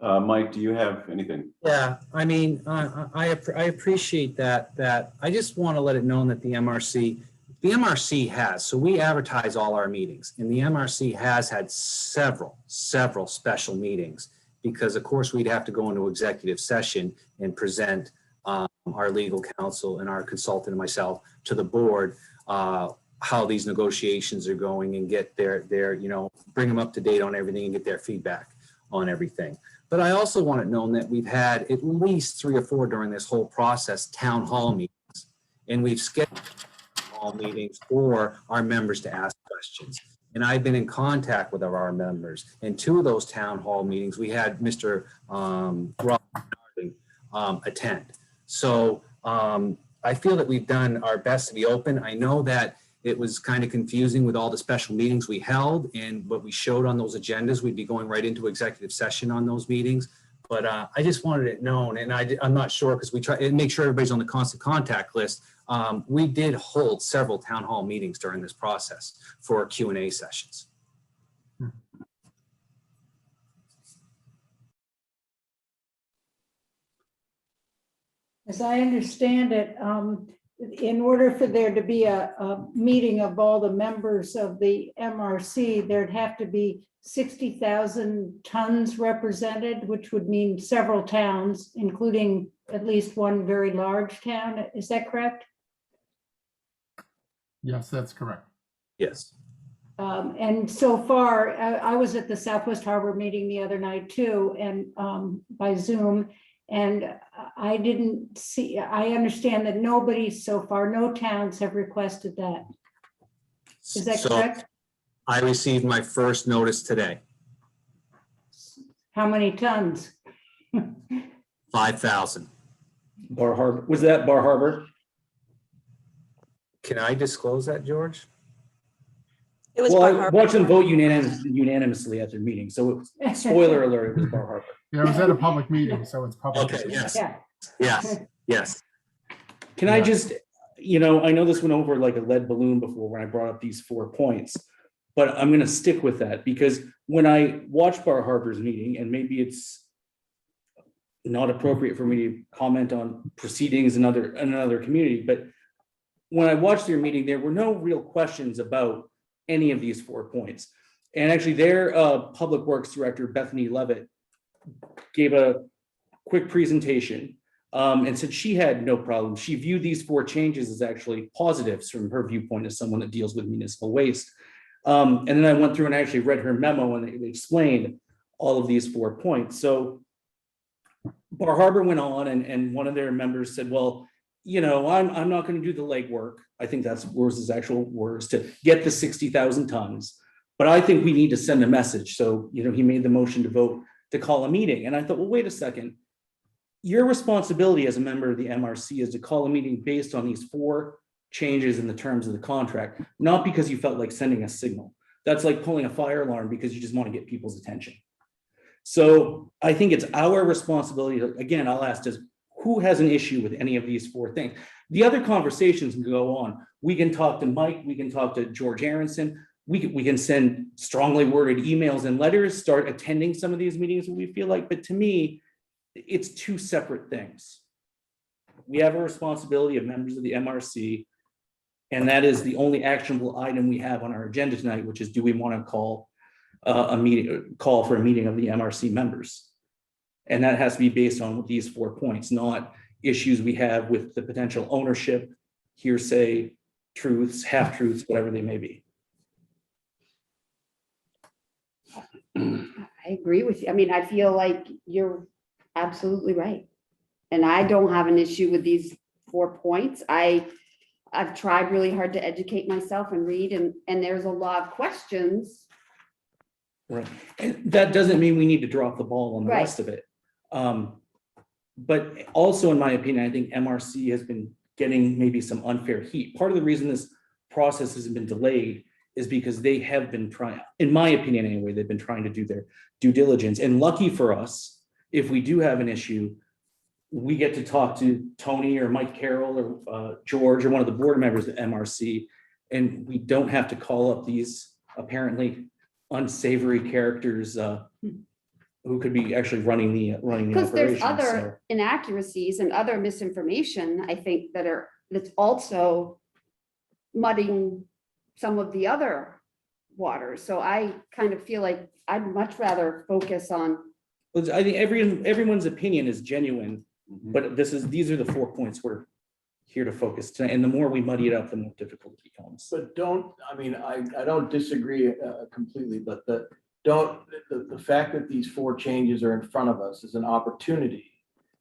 Mike, do you have anything? Yeah, I mean, I appreciate that I just want to let it known that the MRC has, so we advertise all our meetings, and the MRC has had several special meetings, because of course we'd have to go into executive session and present our legal counsel and our consultant and myself to the board, how these negotiations are going, and get their, bring them up to date on everything and get their feedback on everything. But I also want it known that we've had at least 3 or 4 during this whole process, town hall meetings. And we've scheduled town hall meetings for our members to ask questions. And I've been in contact with our members. In 2 of those town hall meetings, we had Mr. Rob attend. So I feel that we've done our best to be open. I know that it was kind of confusing with all the special meetings we held, and what we showed on those agendas, we'd be going right into executive session on those meetings. But I just wanted it known, and I'm not sure, because we try and make sure everybody's on the constant contact list. We did hold several town hall meetings during this process for Q&A sessions. As I understand it, in order for there to be a meeting of all the members of the MRC, there'd have to be 60,000 tons represented, which would mean several towns, including at least one very large town. Is that correct? Yes, that's correct. Yes. And so far, I was at the Southwest Harbor meeting the other night too, and by Zoom. And I didn't see, I understand that nobody so far, no towns have requested that. Is that correct? I received my first notice today. How many tons? 5,000. Bar Harbor, was that Bar Harbor? Can I disclose that, George? It was Well, Bar I Harbor. watched them vote unanimously at their meeting, so it was, spoiler alert, it was Bar Harbor. Yeah, it was at a public meeting, so it's public. Okay, yes, Yeah. yes. Can I just, I know this went over like a lead balloon before when I brought up these 4 points, but I'm going to stick with that, because when I watched Bar Harbor's meeting, and maybe it's not appropriate for me to comment on proceedings in another community, but when I watched their meeting, there were no real questions about any of these 4 points. And actually their public works director, Bethany Levitt, gave a quick presentation and said she had no problem. She viewed these 4 changes as actually positives from her viewpoint as someone that deals with municipal waste. And then I went through and actually read her memo, and they explained all of these 4 points. So Bar Harbor went on, and one of their members said, well, I'm not going to do the legwork. I think that's his actual words, to get the 60,000 tons. But I think we need to send a message. So, he made the motion to vote to call a meeting. And I thought, well, wait a second. Your responsibility as a member of the MRC is to call a meeting based on these 4 changes in the terms of the contract, not because you felt like sending a signal. That's like pulling a fire alarm because you just want to get people's attention. So I think it's our responsibility to, again, I'll ask, who has an issue with any of these 4 things? The other conversations can go on. We can talk to Mike, we can talk to George Aronson, we can send strongly worded emails and letters, start attending some of these meetings when we feel like, but to me, it's 2 separate things. We have a responsibility of members of the MRC, and that is the only actionable item we have on our agenda tonight, which is, do we want to call for a meeting of the MRC members? And that has to be based on these 4 points, not issues we have with the potential ownership, hearsay, truths, half-truths, whatever they may be. I agree with you. I mean, I feel like you're absolutely right. And I don't have an issue with these 4 points. I've tried really hard to educate myself and read, and there's a lot of questions. Right. And that doesn't mean we need to drop the ball on the Right. rest of it. But also, in my opinion, I think MRC has been getting maybe some unfair heat. Part of the reason this process has been delayed is because they have been trying, in my opinion anyway, they've been trying to do their due diligence. And lucky for us, if we do have an issue, we get to talk to Tony or Mike Carroll or George or one of the board members at MRC, and we don't have to call up these apparently unsavory characters who could be actually running the Because there's operation. So other inaccuracies and other misinformation, I think, that's also muddying some of the other waters. So I kind of feel like I'd much rather focus on, I think everyone's opinion is genuine, Mhm. but these are the 4 points we're here to focus tonight. And the more we muddy it up, the more difficult it becomes. But I don't disagree completely, but the fact that these 4 changes are in front of us is an opportunity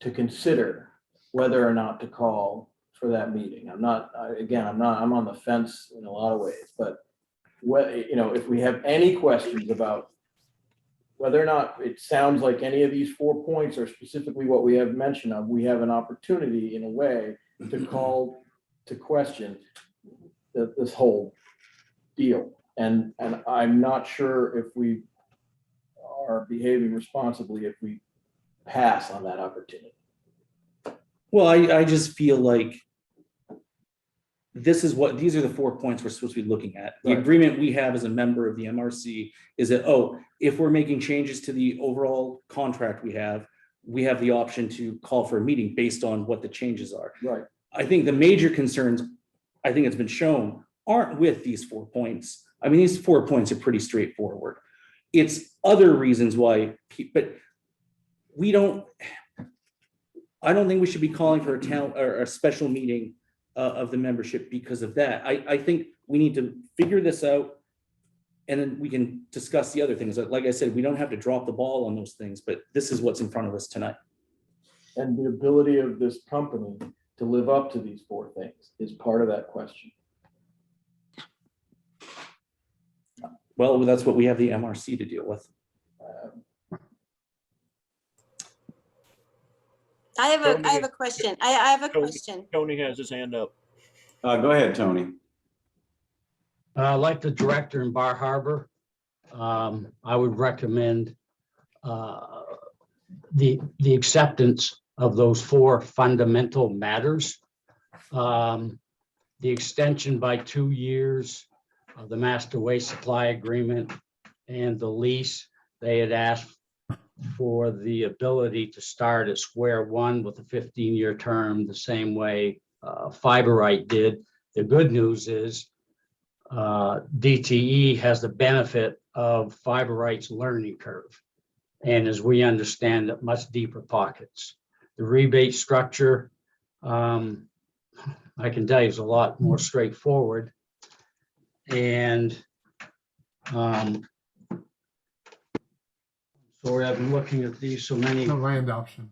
to consider whether or not to call for that meeting. I'm on the fence in a lot of ways, but if we have any questions about whether or not it sounds like any of these 4 points are specifically what we have mentioned of, we have an opportunity in a way to call to question this whole deal. And I'm not sure if we are behaving responsibly if we pass on that opportunity. Well, I just feel like these are the 4 points we're supposed to be looking at. The Right. agreement we have as a member of the MRC is that, if we're making changes to the overall contract we have the option to call for a meeting based on what the changes are. Right. I think the major concerns, I think it's been shown, aren't with these 4 points. I mean, these 4 points are pretty straightforward. It's other reasons why, but I don't think we should be calling for a town or a special meeting of the membership because of that. I think we need to figure this out and then we can discuss the other things. Like I said, we don't have to drop the ball on those things, but this is what's in front of us tonight. And the ability of this company to live up to these 4 things is part of that question. Well, that's what we have the MRC to deal with. I have a question. I have a question. Tony has his hand up. Go ahead, Tony. Like the director in Bar Harbor, I would recommend the acceptance of those 4 fundamental matters. The extension by 2 years of the master waste supply agreement and the lease. They had asked for the ability to start at square one with a 15-year term, the same way Fiberite did. The good news is DTE has the benefit of Fiberite's learning curve. And as we understand it, much deeper pockets. The rebate structure, I can tell you, is a lot more straightforward. And sorry, I've been looking at these so many. The land option.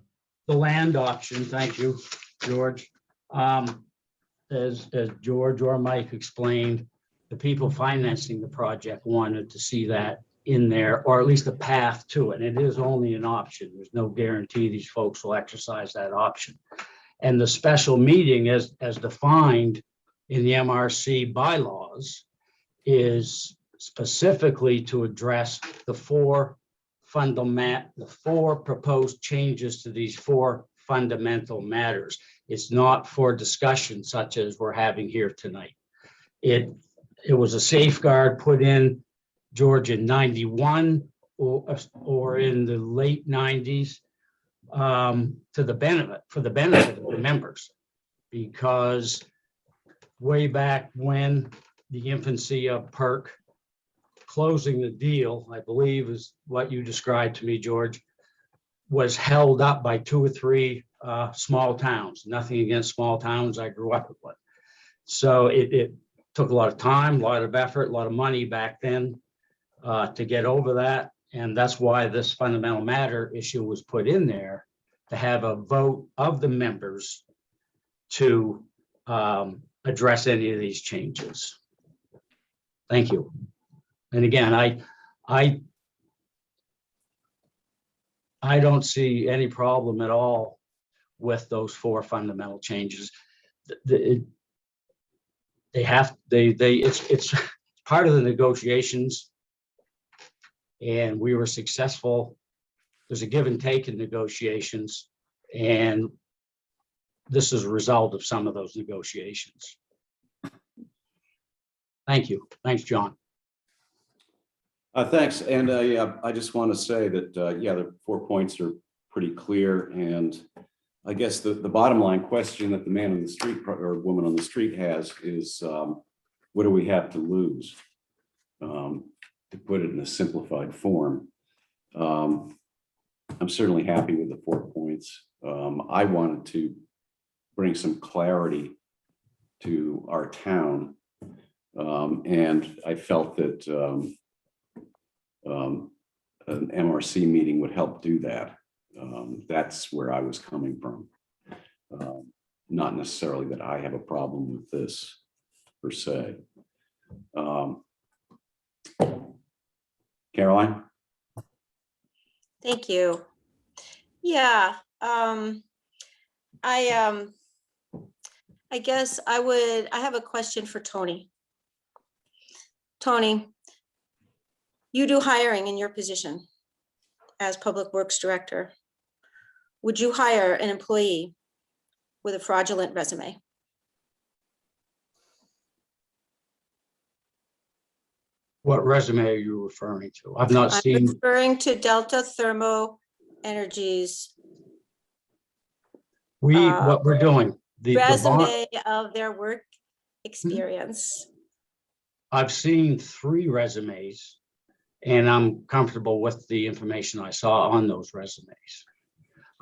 The land option, thank you, George. As George or Mike explained, the people financing the project wanted to see that in there, or at least a path to it. It is only an option. There's no guarantee these folks will exercise that option. And the special meeting as defined in the MRC bylaws is specifically to address the 4 proposed changes to these 4 fundamental matters. It's not for discussion such as we're having here tonight. It was a safeguard put in, George, in 91 or in the late 90s for the benefit of the members, because way back when the infancy of PERC closing the deal, I believe is what you described to me, George, was held up by 2 or 3 small towns. Nothing against small towns. I grew up with one. So it took a lot of time, a lot of effort, a lot of money back then to get over that. And that's why this fundamental matter issue was put in there, to have a vote of the members to address any of these changes. Thank you. And again, I don't see any problem at all with those 4 fundamental changes. It's part of the negotiations, and we were successful. There's a give and take in negotiations, and this is a result of some of those negotiations. Thank you. Thanks, John. Thanks. And yeah, I just want to say that, yeah, the 4 points are pretty clear. And I guess the bottom line question that the man on the street or woman on the street has is, what do we have to lose? To put it in a simplified form. I'm certainly happy with the 4 points. I wanted to bring some clarity to our town. And I felt that an MRC meeting would help do that. That's where I was coming from. Not necessarily that I have a problem with this per se. Caroline? Thank you. Yeah, I guess I have a question for Tony. Tony, you do hiring in your position as Public Works Director. Would you hire an employee with a fraudulent resume? What resume are you referring to? I've not I'm seen, referring to Delta Thermo Energies what we're doing. The bond, resume of their work experience. I've seen 3 resumes and I'm comfortable with the information I saw on those resumes.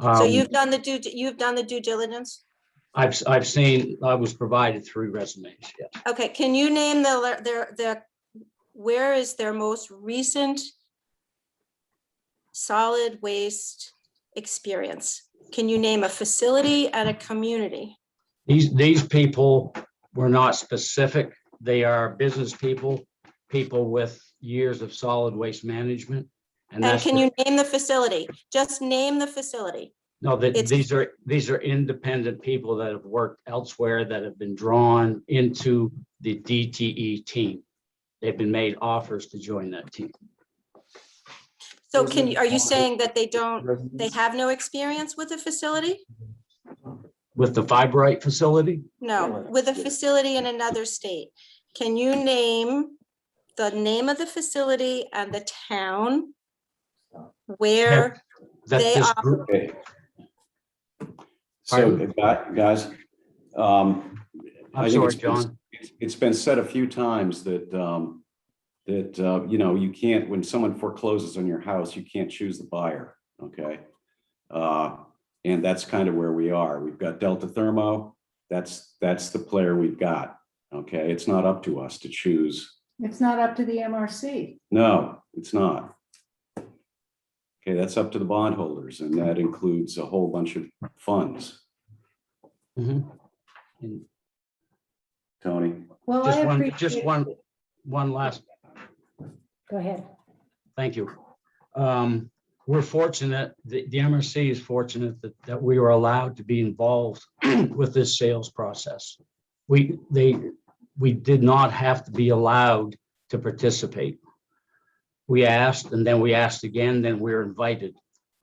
So you've done the due diligence? I've seen, I was provided 3 resumes, yes. Okay, can you name where is their most recent solid waste experience? Can you name a facility and a community? These people were not specific. They are business people with years of solid waste management. And can you name the facility? Just name the facility. No, these are independent people that have worked elsewhere that have been drawn into the DTE team. They've been made offers to join that team. So are you saying that they have no experience with a facility? With the Fiberite facility? No, with a facility in another state. Can you name the name of the facility and the town where That they this operate? group, So guys, I'm I think sorry, John. it's been said a few times that, you know, you can't, when someone forecloses on your house, you can't choose the buyer, okay? And that's kind of where we are. We've got Delta Thermo. That's the player we've got, okay? It's not up to us to choose. It's not up to the MRC. No, it's not. Okay, that's up to the bondholders, and that includes a whole bunch of funds. Mhm. Tony? Well, Just I one, appreciate. just one last, Go ahead. thank you. We're fortunate, the MRC is fortunate that we were allowed to be involved with this sales process. We did not have to be allowed to participate. We asked, and then we asked again, then we were invited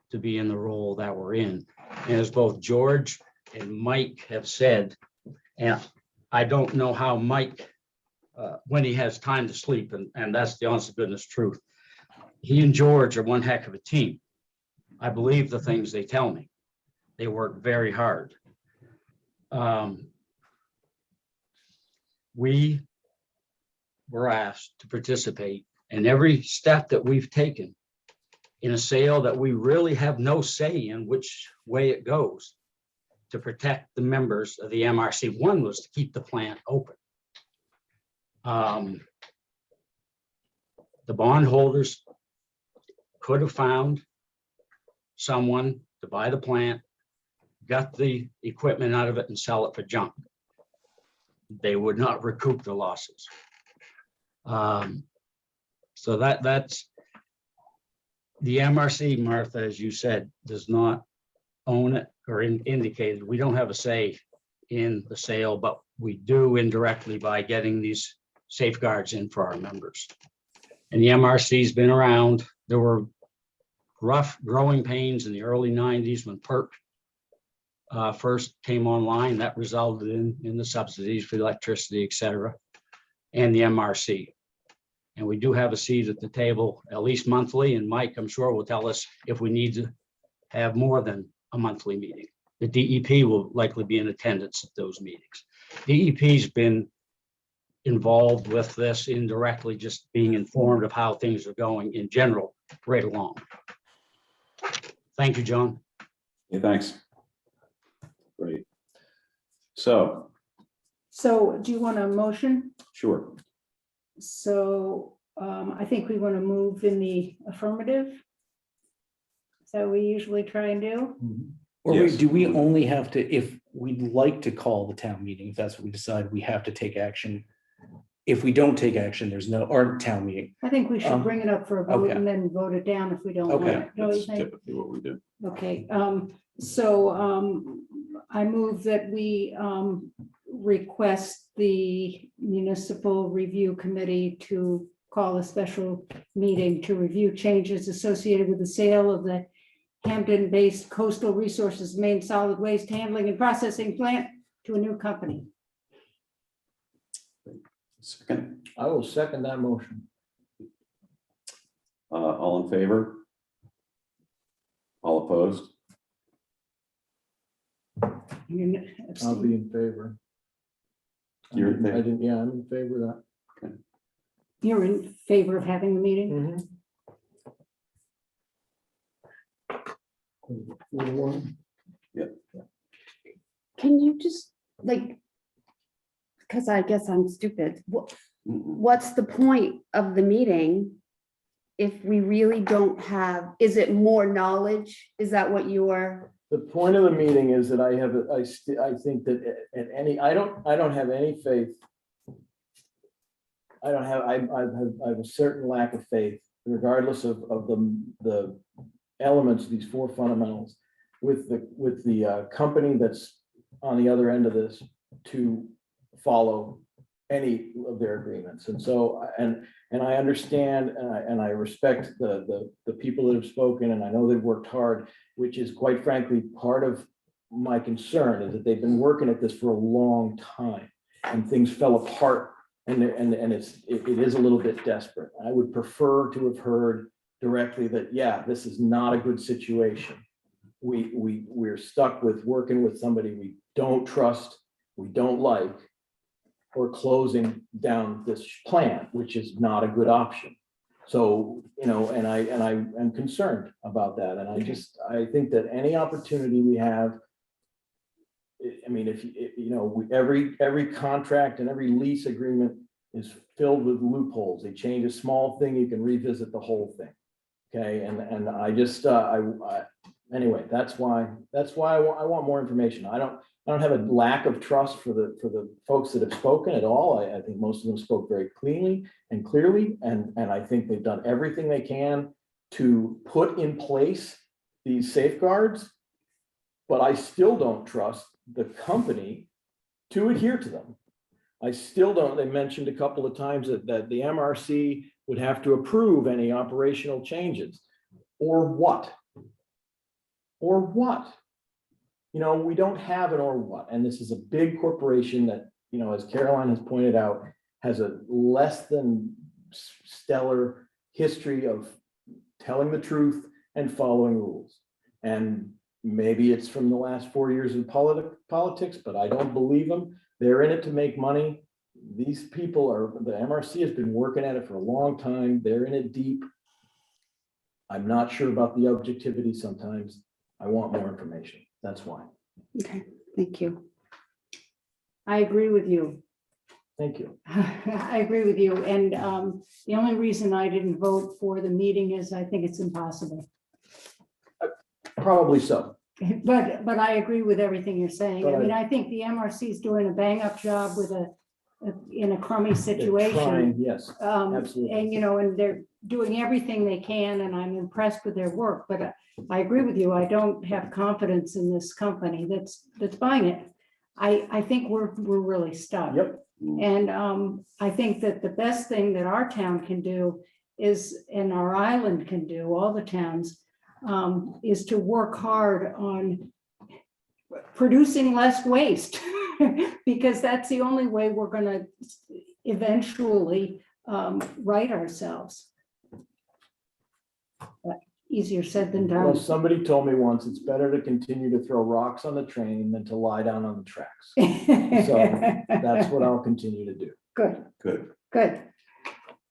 to be in the role that we're in. And as both George and Mike have said, and I don't know how Mike, when he has time to sleep, and that's the honest to goodness truth, he and George are one heck of a team. I believe the things they tell me. They work very hard. We were asked to participate in every step that we've taken in a sale that we really have no say in which way it goes, to protect the members of the MRC. One was to keep the plant open. The bondholders could have found someone to buy the plant, got the equipment out of it and sell it for junk. They would not recoup the losses. So that's the MRC, Martha, as you said, does not own it or indicated. We don't have a say in the sale, but we do indirectly by getting these safeguards in for our members. And the MRC's been around. There were rough growing pains in the early 90s when PERC first came online. That resulted in the subsidies for electricity, et cetera, and the MRC. And we do have a seat at the table at least monthly, and Mike, I'm sure, will tell us if we need to have more than a monthly meeting. The DEP will likely be in attendance at those meetings. DEP's been involved with this indirectly, just being informed of how things are going in general, right along. Thank you, John. Yeah, thanks. Great. So, Do you want a motion? sure. So I think we want to move in the affirmative. So we usually try and do. Or Yes. do we only have to, if we'd like to call the town meeting, if that's what we decide, we have to take action? If we don't take action, there's no, or town meeting. I think we should bring it up for a vote okay. and then vote it down if we don't want Okay. it. Don't you That's think? typically what we do. Okay, I move that we request the Municipal Review Committee to call a special meeting to review changes associated with the sale of the Hampton-based Coastal Resources Maine Solid Waste Handling and Processing Plant to a new company. Second, I will second that motion. all in favor? All opposed? You're I'll be in favor. You're in favor? Yeah, I'm in favor of that. You're in favor of having the meeting? 4-1. Can you just like, because I guess I'm stupid, what's the point of the meeting if we really don't have, is it more knowledge? Is that what you're? The point of the meeting is that I think that at any, I don't have any faith. I have a certain lack of faith, regardless of the elements, these four fundamentals, with the company that's on the other end of this to follow any of their agreements. And so, and I understand, and I respect the people that have spoken, and I know they've worked hard, which is quite frankly, part of my concern is that they've been working at this for a long time and things fell apart, and it is a little bit desperate. I would prefer to have heard directly that, yeah, this is not a good situation. We're stuck with working with somebody we don't trust, we don't like, or closing down this plant, which is not a good option. So, and I am concerned about that. And I think that any opportunity we have, I mean, every contract and every lease agreement is filled with loopholes. They change a small thing, you can revisit the whole thing. Okay, and I just, anyway, that's why I want more information. I don't have a lack of trust for the folks that have spoken at all. I think most of them spoke very cleanly and clearly, and I think they've done everything they can to put in place these safeguards, but I still don't trust the company to adhere to them. I still don't. They mentioned a couple of times that the MRC would have to approve any operational changes, or what? Or what? We don't have an or what, and this is a big corporation that, as Caroline has pointed out, has a less than stellar history of telling the truth and following rules. And maybe it's from the last 4 years of politics, but I don't believe them. They're in it to make money. These people the MRC has been working at it for a long time. They're in it deep. I'm not sure about the objectivity sometimes. I want more information. That's why. Okay, thank you. I agree with you. Thank you. I agree with you. And the only reason I didn't vote for the meeting is I think it's impossible. Probably so. But I agree with everything you're saying. I But mean, I think the MRC is doing a bang up job with in a crummy situation. Trying, yes, absolutely. And, and they're doing everything they can, and I'm impressed with their work, but I agree with you. I don't have confidence in this company that's buying it. I think we're really stuck. Yep. And I think that the best thing that our town can do is, and our island can do, all the towns, is to work hard on producing less waste, because that's the only way we're going to eventually right ourselves. But easier said than Well, done. somebody told me once, it's better to continue to throw rocks on the train than to lie down on the tracks. So that's what I'll continue to do. Good, Good. good.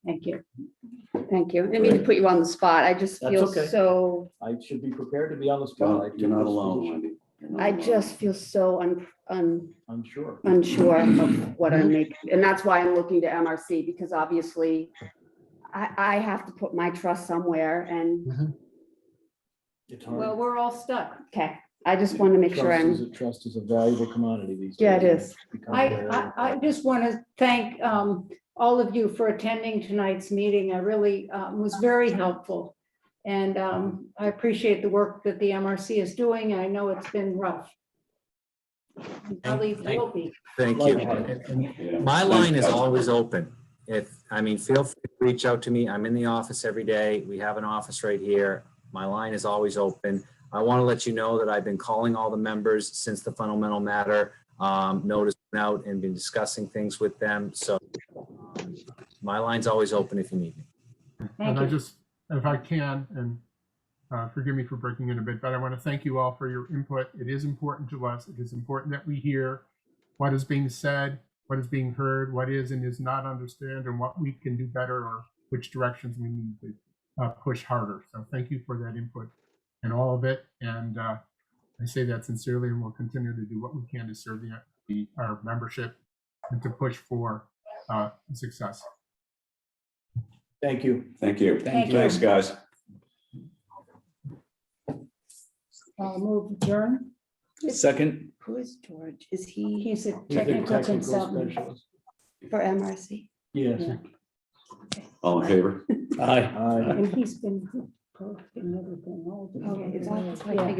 Thank you. Thank you. I didn't mean to put you on the spot. I just That's feel okay. so, I should be prepared to be on the spot. Well, you're not alone, Wendy. I just feel so I'm sure. unsure of what I'm making. And that's why I'm looking to MRC, because obviously I have to put my trust somewhere and, It's Well, hard. we're all stuck. okay, I just want to make sure Trust is a valuable commodity these days. Yeah, it is. It's becoming very I important. just want to thank all of you for attending tonight's meeting. I really was very helpful. And I appreciate the work that the MRC is doing. I know it's been rough. Probably will be. Thank you. Likewise. Yeah. My line is Thanks, guys. always open. Feel free to reach out to me. I'm in the office every day. We have an office right here. My line is always open. I want to let you know that I've been calling all the members since the fundamental matter notice went out and been discussing things with them. So my line's always open if you need me. Thank And I you. just, if I can, and forgive me for breaking in a bit, but I want to thank you all for your input. It is important to us. It is important that we hear what is being said, what is being heard, what is and is not understood, and what we can do better or which directions we need to push harder. So thank you for that input and all of it. And I say that sincerely, and we'll continue to do what we can to serve our membership and to push for success. Thank you. Thank you. Thank you. Thanks, guys. Move adjourn. Second. who is George? Is he He's a He's a technical consultant. specialist. for MRC? Yes. Yeah. All in favor? Aye. Aye. And he's been posting everything all the Okay, is that, time. that's what I figured.